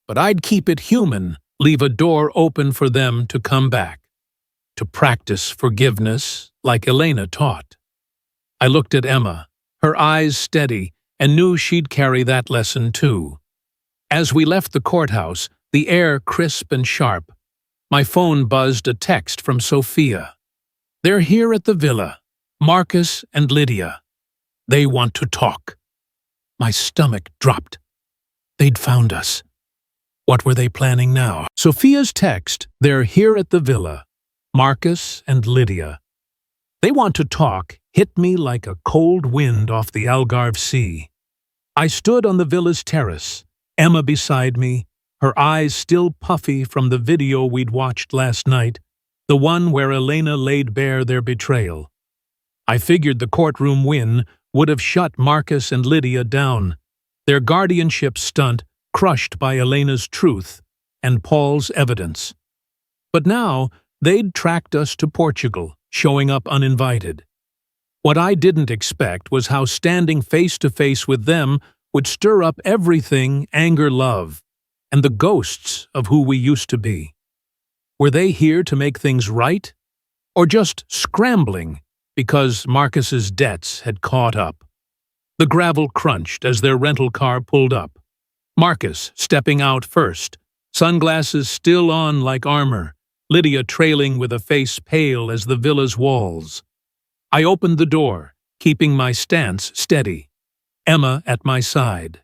But I'd keep it human, leave a door open for them to come back, to practice forgiveness like Elena taught. I looked at Emma, her eyes steady, and knew she'd carry that lesson too. As we left the courthouse, the air crisp and sharp, my phone buzzed a text from Sophia. "They're here at the villa, Marcus and Lydia. They want to talk." My stomach dropped. They'd found us. What were they planning now? Sophia's text, "They're here at the villa, Marcus and Lydia. They want to talk," hit me like a cold wind off the Algarve Sea. I stood on the villa's terrace, Emma beside me, her eyes still puffy from the video we'd watched last night, the one where Elena laid bare their betrayal. I figured the courtroom win would have shut Marcus and Lydia down, their guardianship stunt crushed by Elena's truth and Paul's evidence. But now they'd tracked us to Portugal, showing up uninvited. What I didn't expect was how standing face to face with them would stir up everything anger, love, and the ghosts of who we used to be. Were they here to make things right? Or just scrambling because Marcus's debts had caught up? The gravel crunched as their rental car pulled up. Marcus stepping out first, sunglasses still on like armor, Lydia trailing with a face pale as the villa's walls. I opened the door, keeping my stance steady, Emma at my side.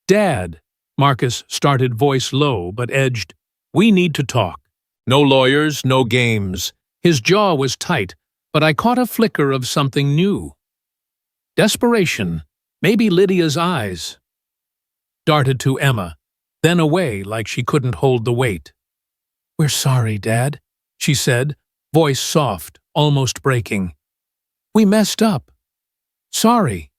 "Dad," Marcus started, voice low but edged, "we need to talk. No lawyers, no games." His jaw was tight, but I caught a flicker of something new. Desperation, maybe Lydia's eyes. Darted to Emma, then away like she couldn't hold the weight. "We're sorry, Dad," she said, voice soft, almost breaking. "We messed up. Sorry."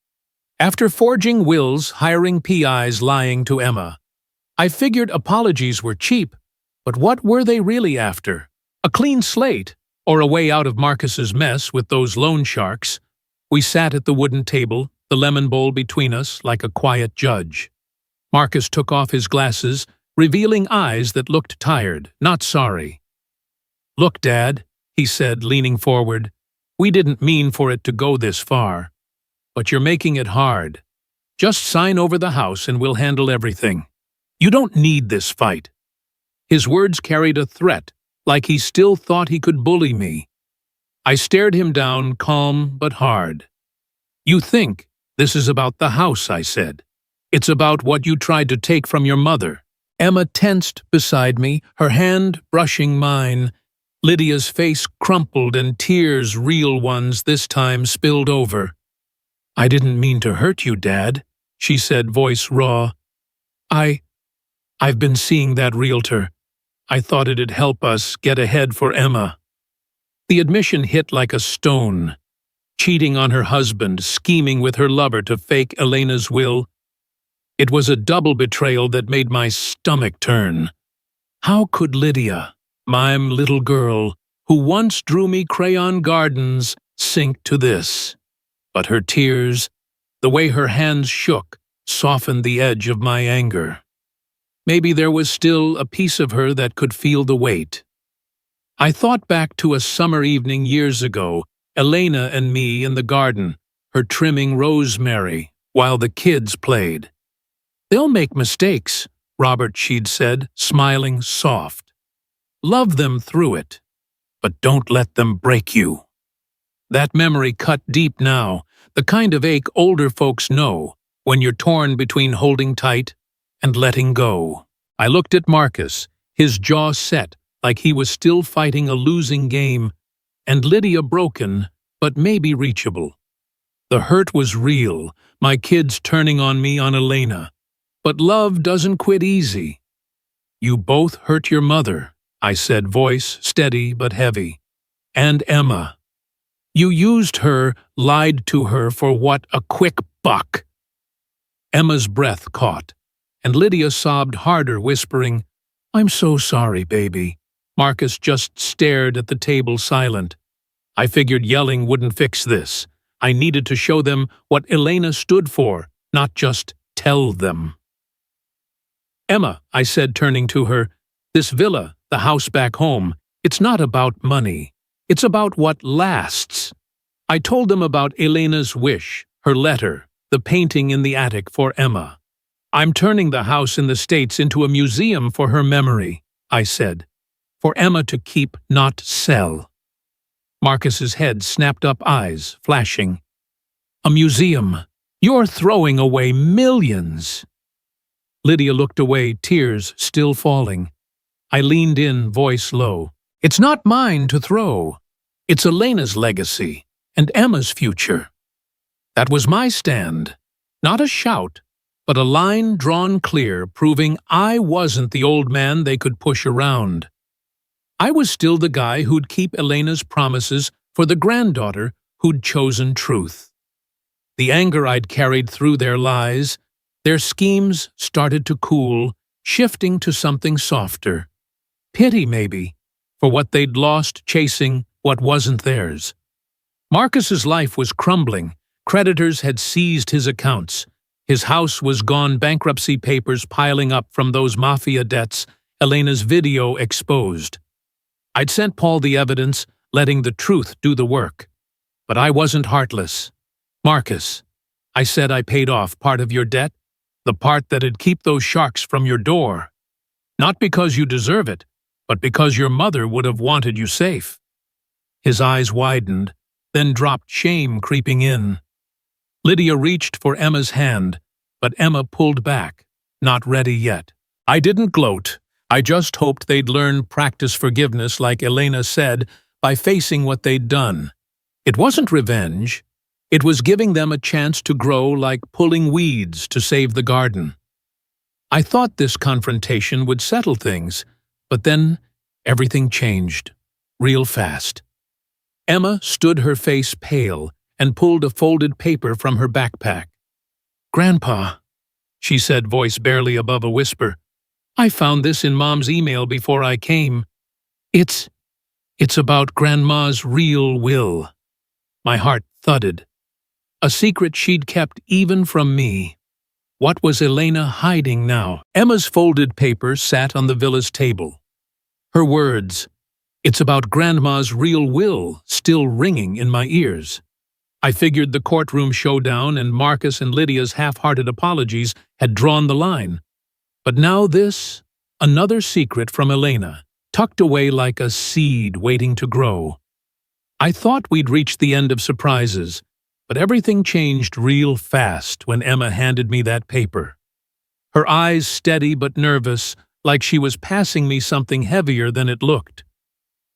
After forging wills, hiring PIs, lying to Emma, I figured apologies were cheap, but what were they really after? A clean slate, or a way out of Marcus's mess with those loan sharks? We sat at the wooden table, the lemon bowl between us, like a quiet judge. Marcus took off his glasses, revealing eyes that looked tired, not sorry. "Look, Dad," he said, leaning forward, "we didn't mean for it to go this far. But you're making it hard. Just sign over the house and we'll handle everything. You don't need this fight." His words carried a threat, like he still thought he could bully me. I stared him down, calm but hard. "You think this is about the house," I said. "It's about what you tried to take from your mother." Emma tensed beside me, her hand brushing mine. Lydia's face crumpled and tears, real ones this time, spilled over. "I didn't mean to hurt you, Dad," she said, voice raw. I've been seeing that realtor. I thought it'd help us get ahead for Emma." The admission hit like a stone. cheating on her husband, scheming with her lover to fake Elena's will. It was a double betrayal that made my stomach turn. How could Lydia, my little girl, who once drew me crayon gardens, sink to this? But her tears, the way her hands shook, softened the edge of my anger. Maybe there was still a piece of her that could feel the weight. I thought back to a summer evening years ago, Elena and me in the garden, her trimming rosemary, while the kids played. "They'll make mistakes," Robert she'd said, smiling soft. "Love them through it, but don't let them break you." That memory cut deep now, the kind of ache older folks know when you're torn between holding tight and letting go. I looked at Marcus, his jaw set like he was still fighting a losing game, and Lydia broken, but maybe reachable. The hurt was real, my kids turning on me on Elena. But love doesn't quit easy. "You both hurt your mother," I said, voice steady but heavy. "And Emma. You used her, lied to her for what, a quick buck." Emma's breath caught, and Lydia sobbed harder, whispering, "I'm so sorry, baby." Marcus just stared at the table silent. I figured yelling wouldn't fix this. I needed to show them what Elena stood for, not just tell them. "Emma," I said, turning to her, "this villa, the house back home, it's not about money. It's about what lasts." I told them about Elena's wish, her letter, the painting in the attic for Emma. "I'm turning the house in the States into a museum for her memory," I said. "For Emma to keep, not sell." Marcus's head snapped up, eyes flashing. "A museum? You're throwing away millions!" Lydia looked away, tears still falling. I leaned in, voice low. "It's not mine to throw. It's Elena's legacy and Emma's future." That was my stand. Not a shout, but a line drawn clear, proving I wasn't the old man they could push around. I was still the guy who'd keep Elena's promises for the granddaughter who'd chosen truth. The anger I'd carried through their lies, their schemes started to cool, shifting to something softer. Pity, maybe, for what they'd lost chasing what wasn't theirs. Marcus's life was crumbling. Creditors had seized his accounts. His house was gone, bankruptcy papers piling up from those mafia debts Elena's video exposed. I'd sent Paul the evidence, letting the truth do the work. But I wasn't heartless. "Marcus," I said, "I paid off part of your debt, the part that'd keep those sharks from your door. Not because you deserve it, but because your mother would have wanted you safe." His eyes widened, then dropped, shame creeping in. Lydia reached for Emma's hand, but Emma pulled back, not ready yet. I didn't gloat. I just hoped they'd learn practice forgiveness like Elena said, by facing what they'd done. It wasn't revenge. It was giving them a chance to grow, like pulling weeds to save the garden. I thought this confrontation would settle things, but then everything changed, real fast. Emma stood, her face pale, and pulled a folded paper from her backpack. "Grandpa," she said, voice barely above a whisper, "I found this in Mom's email before I came. It's about Grandma's real will." My heart thudded. A secret she'd kept even from me. What was Elena hiding now? Emma's folded paper sat on the villa's table. Her words, "It's about Grandma's real will," still ringing in my ears. I figured the courtroom showdown and Marcus and Lydia's half-hearted apologies had drawn the line. But now this, another secret from Elena, tucked away like a seed waiting to grow. I thought we'd reached the end of surprises, but everything changed real fast when Emma handed me that paper. Her eyes steady but nervous, like she was passing me something heavier than it looked.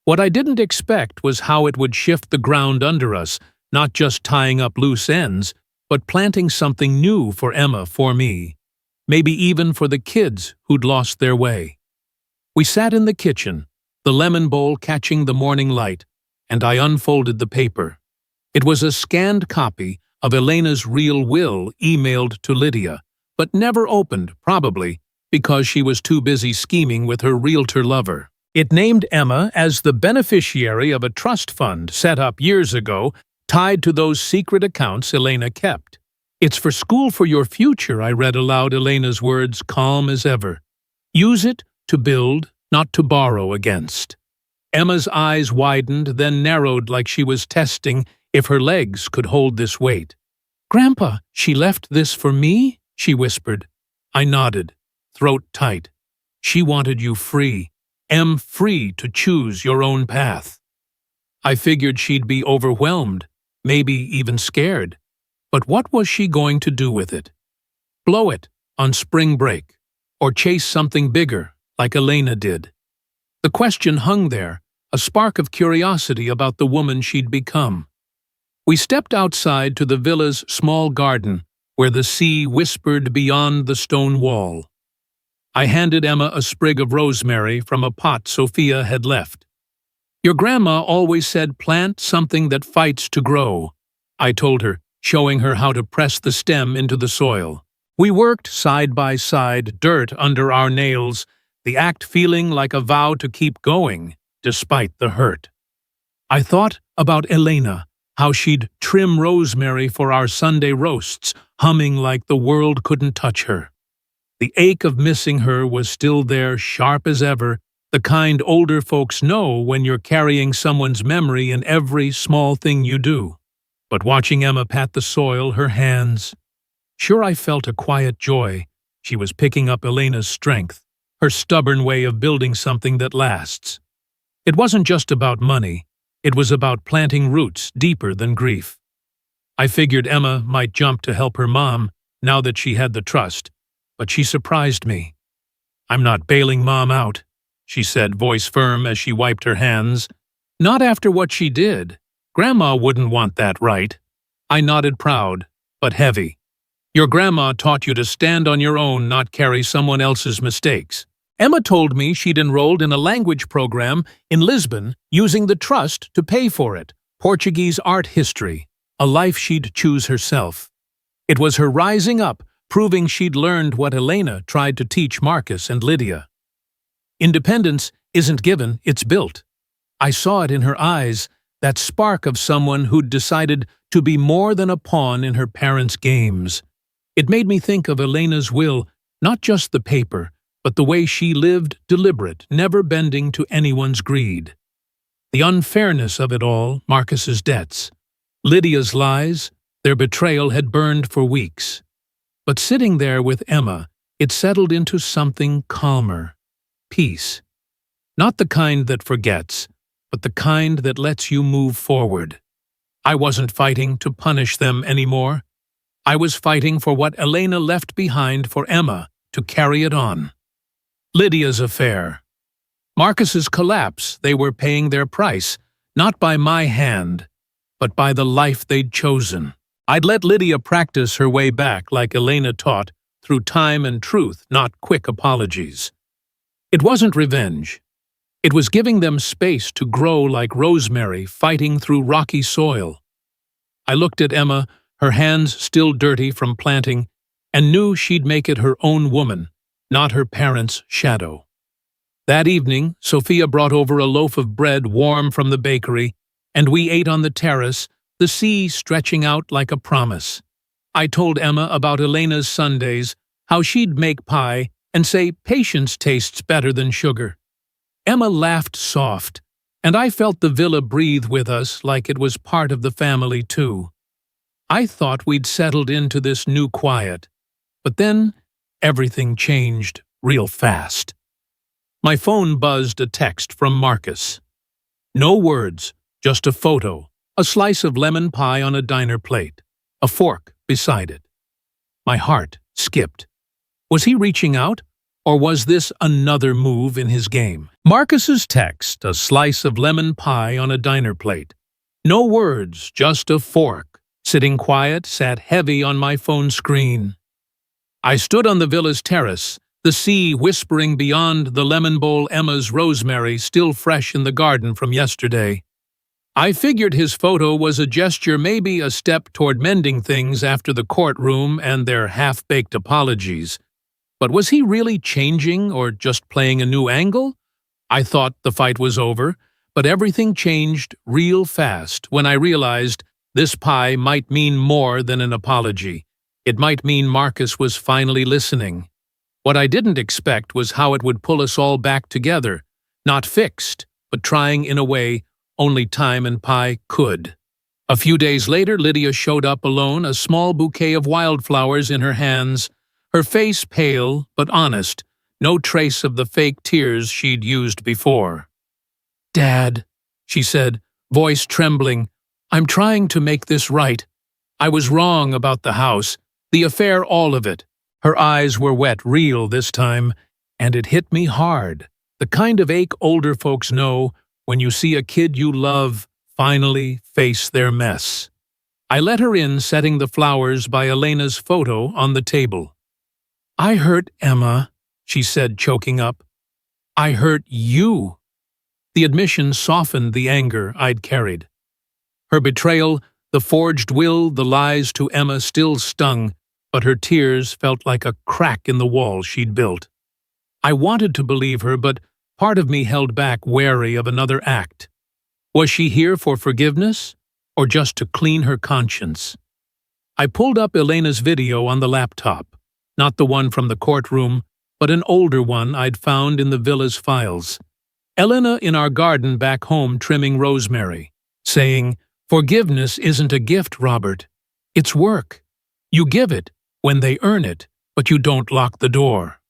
What I didn't expect was how it would shift the ground under us, not just tying up loose ends, but planting something new for Emma, for me, maybe even for the kids who'd lost their way. We sat in the kitchen, the lemon bowl catching the morning light, and I unfolded the paper. It was a scanned copy of Elena's real will emailed to Lydia, but never opened, probably because she was too busy scheming with her realtor lover. It named Emma as the beneficiary of a trust fund set up years ago, tied to those secret accounts Elena kept. "It's for school for your future," I read aloud Elena's words, calm as ever. "Use it to build, not to borrow against." Emma's eyes widened, then narrowed like she was testing if her legs could hold this weight. "Grandpa, she left this for me?" she whispered. I nodded, throat tight. She wanted you free. Free to choose your own path. I figured she'd be overwhelmed, maybe even scared. But what was she going to do with it? Blow it on spring break, or chase something bigger, like Elena did? The question hung there, a spark of curiosity about the woman she'd become. We stepped outside to the villa's small garden, where the sea whispered beyond the stone wall. I handed Emma a sprig of rosemary from a pot Sophia had left. "Your grandma always said plant something that fights to grow," I told her, showing her how to press the stem into the soil. We worked side by side, dirt under our nails, the act feeling like a vow to keep going, despite the hurt. I thought about Elena, how she'd trim rosemary for our Sunday roasts, humming like the world couldn't touch her. The ache of missing her was still there, sharp as ever, the kind older folks know when you're carrying someone's memory in every small thing you do. But watching Emma pat the soil, her hands, sure, I felt a quiet joy. She was picking up Elena's strength, her stubborn way of building something that lasts. It wasn't just about money. It was about planting roots deeper than grief. I figured Emma might jump to help her mom now that she had the trust, but she surprised me. "I'm not bailing Mom out," she said, voice firm as she wiped her hands. "Not after what she did. Grandma wouldn't want that, right?" I nodded, proud, but heavy. "Your grandma taught you to stand on your own, not carry someone else's mistakes." Emma told me she'd enrolled in a language program in Lisbon using the trust to pay for it, Portuguese art history, a life she'd choose herself. It was her rising up, proving she'd learned what Elena tried to teach Marcus and Lydia. Independence isn't given, it's built. I saw it in her eyes, that spark of someone who'd decided to be more than a pawn in her parents' games. It made me think of Elena's will, not just the paper, but the way she lived, deliberate, never bending to anyone's greed. The unfairness of it all, Marcus's debts, Lydia's lies, their betrayal had burned for weeks. But sitting there with Emma, it settled into something calmer. Peace. Not the kind that forgets, but the kind that lets you move forward. I wasn't fighting to punish them anymore. I was fighting for what Elena left behind for Emma to carry it on. Lydia's affair. Marcus's collapse, they were paying their price, not by my hand, but by the life they'd chosen. I'd let Lydia practice her way back like Elena taught, through time and truth, not quick apologies. It wasn't revenge. It was giving them space to grow like rosemary fighting through rocky soil. I looked at Emma, her hands still dirty from planting, and knew she'd make it her own woman, not her parents' shadow. That evening, Sophia brought over a loaf of bread warm from the bakery, and we ate on the terrace, the sea stretching out like a promise. I told Emma about Elena's Sundays, how she'd make pie and say patience tastes better than sugar. Emma laughed soft, and I felt the villa breathe with us like it was part of the family too. I thought we'd settled into this new quiet, but then everything changed real fast. My phone buzzed a text from Marcus. No words, just a photo, a slice of lemon pie on a diner plate, a fork beside it. My heart skipped. Was he reaching out, or was this another move in his game? Marcus's text, a slice of lemon pie on a diner plate. No words, just a fork, sitting quiet, sat heavy on my phone screen. I stood on the villa's terrace, the sea whispering beyond the lemon bowl, Emma's rosemary still fresh in the garden from yesterday. I figured his photo was a gesture, maybe a step toward mending things after the courtroom and their half-baked apologies. But was he really changing or just playing a new angle? I thought the fight was over, but everything changed real fast when I realized this pie might mean more than an apology. It might mean Marcus was finally listening. What I didn't expect was how it would pull us all back together, not fixed, but trying in a way only time and pie could. A few days later, Lydia showed up alone, a small bouquet of wildflowers in her hands, her face pale but honest, no trace of the fake tears she'd used before. "Dad," she said, voice trembling, "I'm trying to make this right. I was wrong about the house, the affair, all of it." Her eyes were wet, real this time, and it hit me hard, the kind of ache older folks know when you see a kid you love finally face their mess. I let her in, setting the flowers by Elena's photo on the table. "I hurt Emma," she said, choking up. "I hurt you." The admission softened the anger I'd carried. Her betrayal, the forged will, the lies to Emma still stung, but her tears felt like a crack in the wall she'd built. I wanted to believe her, but part of me held back, wary of another act. Was she here for forgiveness, or just to clean her conscience? I pulled up Elena's video on the laptop, not the one from the courtroom, but an older one I'd found in the villa's files. Elena in our garden back home trimming rosemary, saying, "Forgiveness isn't a gift, Robert. It's work. You give it when they earn it, but you don't lock the door."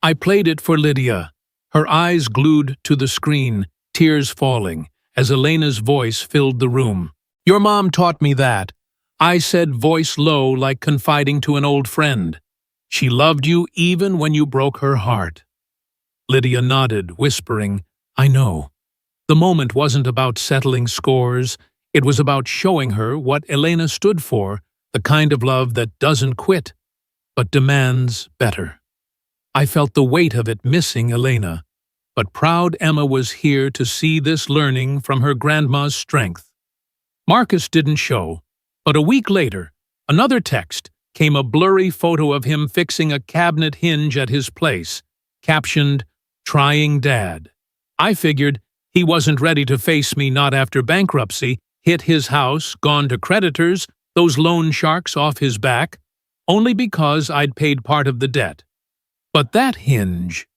I played it for Lydia, her eyes glued to the screen, tears falling, as Elena's voice filled the room. "Your mom taught me that," I said, voice low like confiding to an old friend. "She loved you even when you broke her heart." Lydia nodded, whispering, "I know." The moment wasn't about settling scores, it was about showing her what Elena stood for, the kind of love that doesn't quit, but demands better. I felt the weight of it missing Elena, but proud Emma was here to see this learning from her grandma's strength. Marcus didn't show, but a week later, another text came, a blurry photo of him fixing a cabinet hinge at his place, captioned, "Trying Dad." I figured he wasn't ready to face me, not after bankruptcy, hit his house, gone to creditors, those loan sharks off his back, only because I'd paid part of the debt. But that hinge,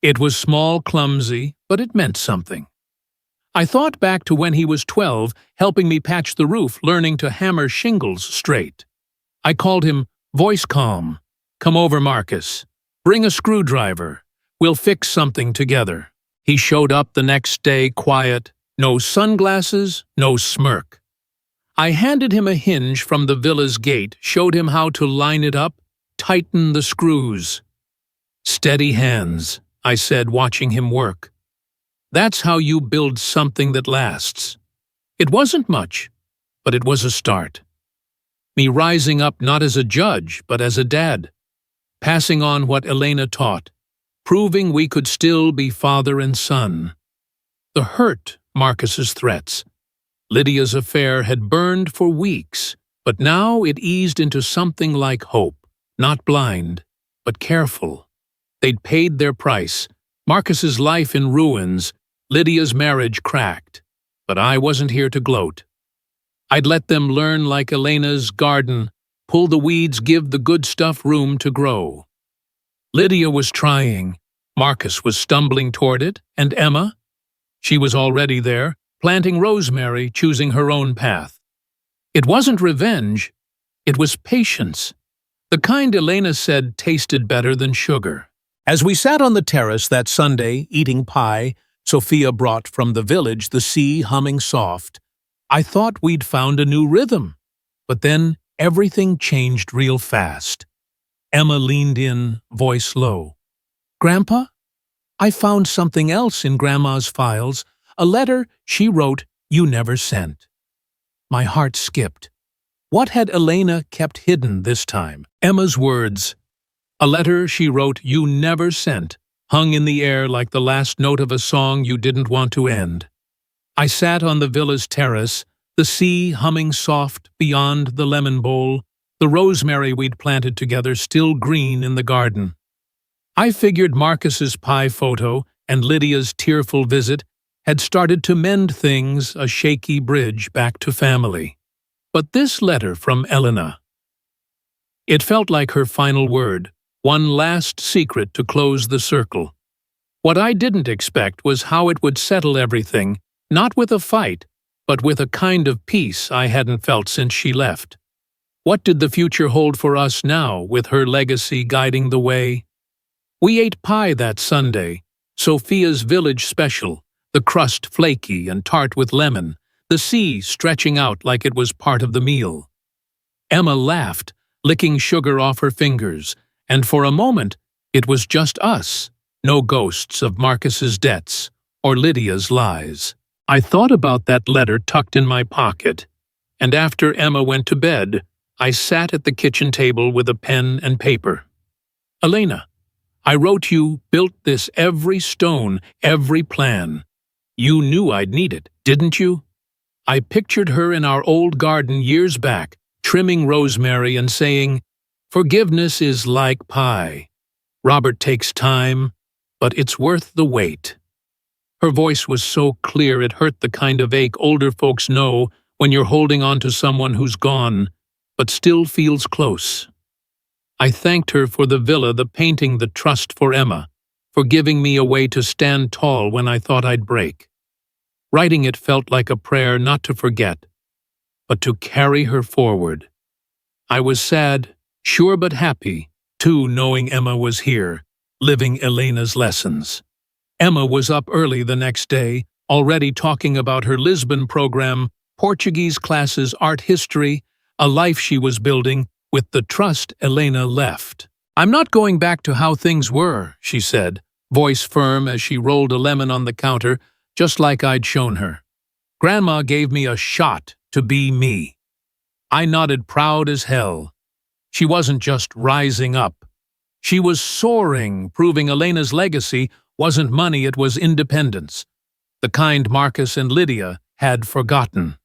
it was small, clumsy, but it meant something. I thought back to when he was 12, helping me patch the roof, learning to hammer shingles straight. I called him voice calm. "Come over, Marcus. Bring a screwdriver. We'll fix something together." He showed up the next day, quiet, no sunglasses, no smirk. I handed him a hinge from the villa's gate, showed him how to line it up, tighten the screws. "Steady hands," I said, watching him work. "That's how you build something that lasts." It wasn't much, but it was a start. Me rising up not as a judge, but as a dad, passing on what Elena taught, proving we could still be father and son. The hurt, Marcus's threats, Lydia's affair had burned for weeks, but now it eased into something like hope, not blind, but careful. They'd paid their price, Marcus's life in ruins, Lydia's marriage cracked, but I wasn't here to gloat. I'd let them learn like Elena's garden, pull the weeds, give the good stuff room to grow. Lydia was trying, Marcus was stumbling toward it, and Emma? She was already there, planting rosemary, choosing her own path. It wasn't revenge, it was patience. The kind Elena said tasted better than sugar. As we sat on the terrace that Sunday, eating pie Sophia brought from the village, the sea humming soft, I thought we'd found a new rhythm. But then everything changed real fast. Emma leaned in, voice low. "Grandpa, I found something else in Grandma's files, a letter she wrote you never sent." My heart skipped. What had Elena kept hidden this time? Emma's words, "A letter she wrote you never sent," hung in the air like the last note of a song you didn't want to end. I sat on the villa's terrace, the sea humming soft beyond the lemon bowl, the rosemary we'd planted together still green in the garden. I figured Marcus's pie photo and Lydia's tearful visit had started to mend things, a shaky bridge back to family. But this letter from Elena, it felt like her final word, one last secret to close the circle. What I didn't expect was how it would settle everything, not with a fight, but with a kind of peace I hadn't felt since she left. What did the future hold for us now, with her legacy guiding the way? We ate pie that Sunday, Sophia's village special, the crust flaky and tart with lemon, the sea stretching out like it was part of the meal. Emma laughed, licking sugar off her fingers, and for a moment it was just us, no ghosts of Marcus's debts or Lydia's lies. I thought about that letter tucked in my pocket, and after Emma went to bed, I sat at the kitchen table with a pen and paper. Elena, I wrote you, built this every stone, every plan. You knew I'd need it, didn't you? I pictured her in our old garden years back, trimming rosemary and saying, "Forgiveness is like pie. Robert takes time, but it's worth the wait." Her voice was so clear it hurt the kind of ache older folks know when you're holding on to someone who's gone, but still feels close. I thanked her for the villa, the painting, the trust for Emma, for giving me a way to stand tall when I thought I'd break. Writing it felt like a prayer not to forget, but to carry her forward. I was sad, sure but happy, too, knowing Emma was here, living Elena's lessons. Emma was up early the next day, already talking about her Lisbon program, Portuguese classes, art history, a life she was building with the trust Elena left. "I'm not going back to how things were," she said, voice firm as she rolled a lemon on the counter, just like I'd shown her. "Grandma gave me a shot to be me." I nodded, proud as hell. She wasn't just rising up. She was soaring, proving Elena's legacy wasn't money, it was independence, the kind Marcus and Lydia had forgotten.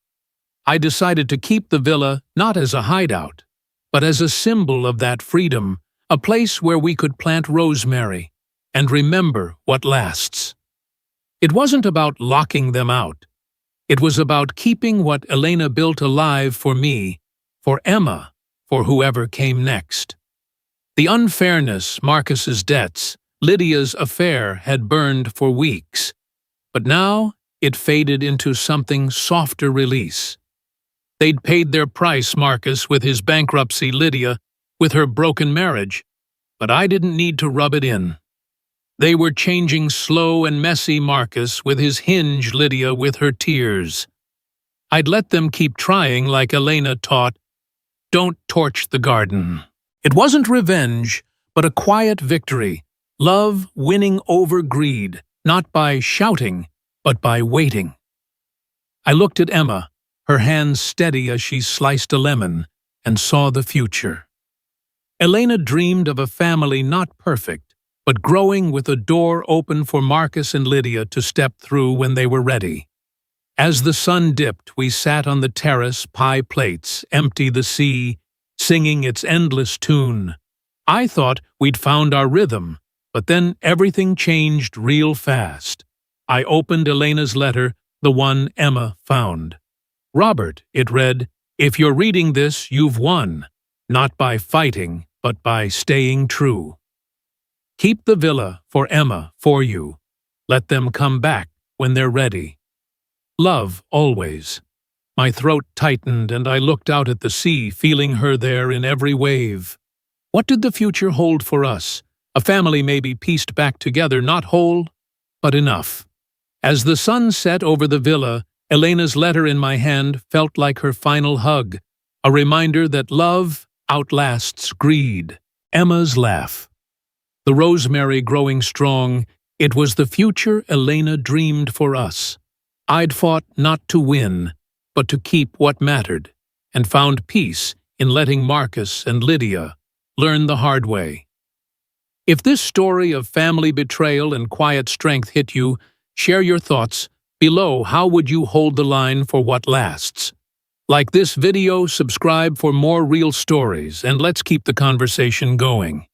I decided to keep the villa not as a hideout, but as a symbol of that freedom, a place where we could plant rosemary and remember what lasts. It wasn't about locking them out. It was about keeping what Elena built alive for me, for Emma, for whoever came next. The unfairness, Marcus's debts, Lydia's affair had burned for weeks, but now it faded into something softer release. They'd paid their price, Marcus with his bankruptcy, Lydia with her broken marriage, but I didn't need to rub it in. They were changing slow and messy, Marcus with his hinge, Lydia with her tears. I'd let them keep trying like Elena taught, don't torch the garden. It wasn't revenge, but a quiet victory, love winning over greed, not by shouting, but by waiting. I looked at Emma, her hands steady as she sliced a lemon, and saw the future. Elena dreamed of a family not perfect, but growing, with a door open for Marcus and Lydia to step through when they were ready. As the sun dipped, we sat on the terrace, pie plates, empty, the sea, singing its endless tune. I thought we'd found our rhythm, but then everything changed real fast. I opened Elena's letter, the one Emma found. "Robert," it read, "if you're reading this, you've won, not by fighting, but by staying true. Keep the villa for Emma, for you. Let them come back when they're ready. Love, always." My throat tightened and I looked out at the sea, feeling her there in every wave. What did the future hold for us? A family maybe pieced back together, not whole, but enough. As the sun set over the villa, Elena's letter in my hand felt like her final hug, a reminder that love outlasts greed. Emma's laugh. The rosemary growing strong, it was the future Elena dreamed for us. I'd fought not to win, but to keep what mattered, and found peace in letting Marcus and Lydia learn the hard way. If this story of family betrayal and quiet strength hit you, share your thoughts Below, how would you hold the line for what lasts? Like this video, subscribe for more real stories, and let's keep the conversation going.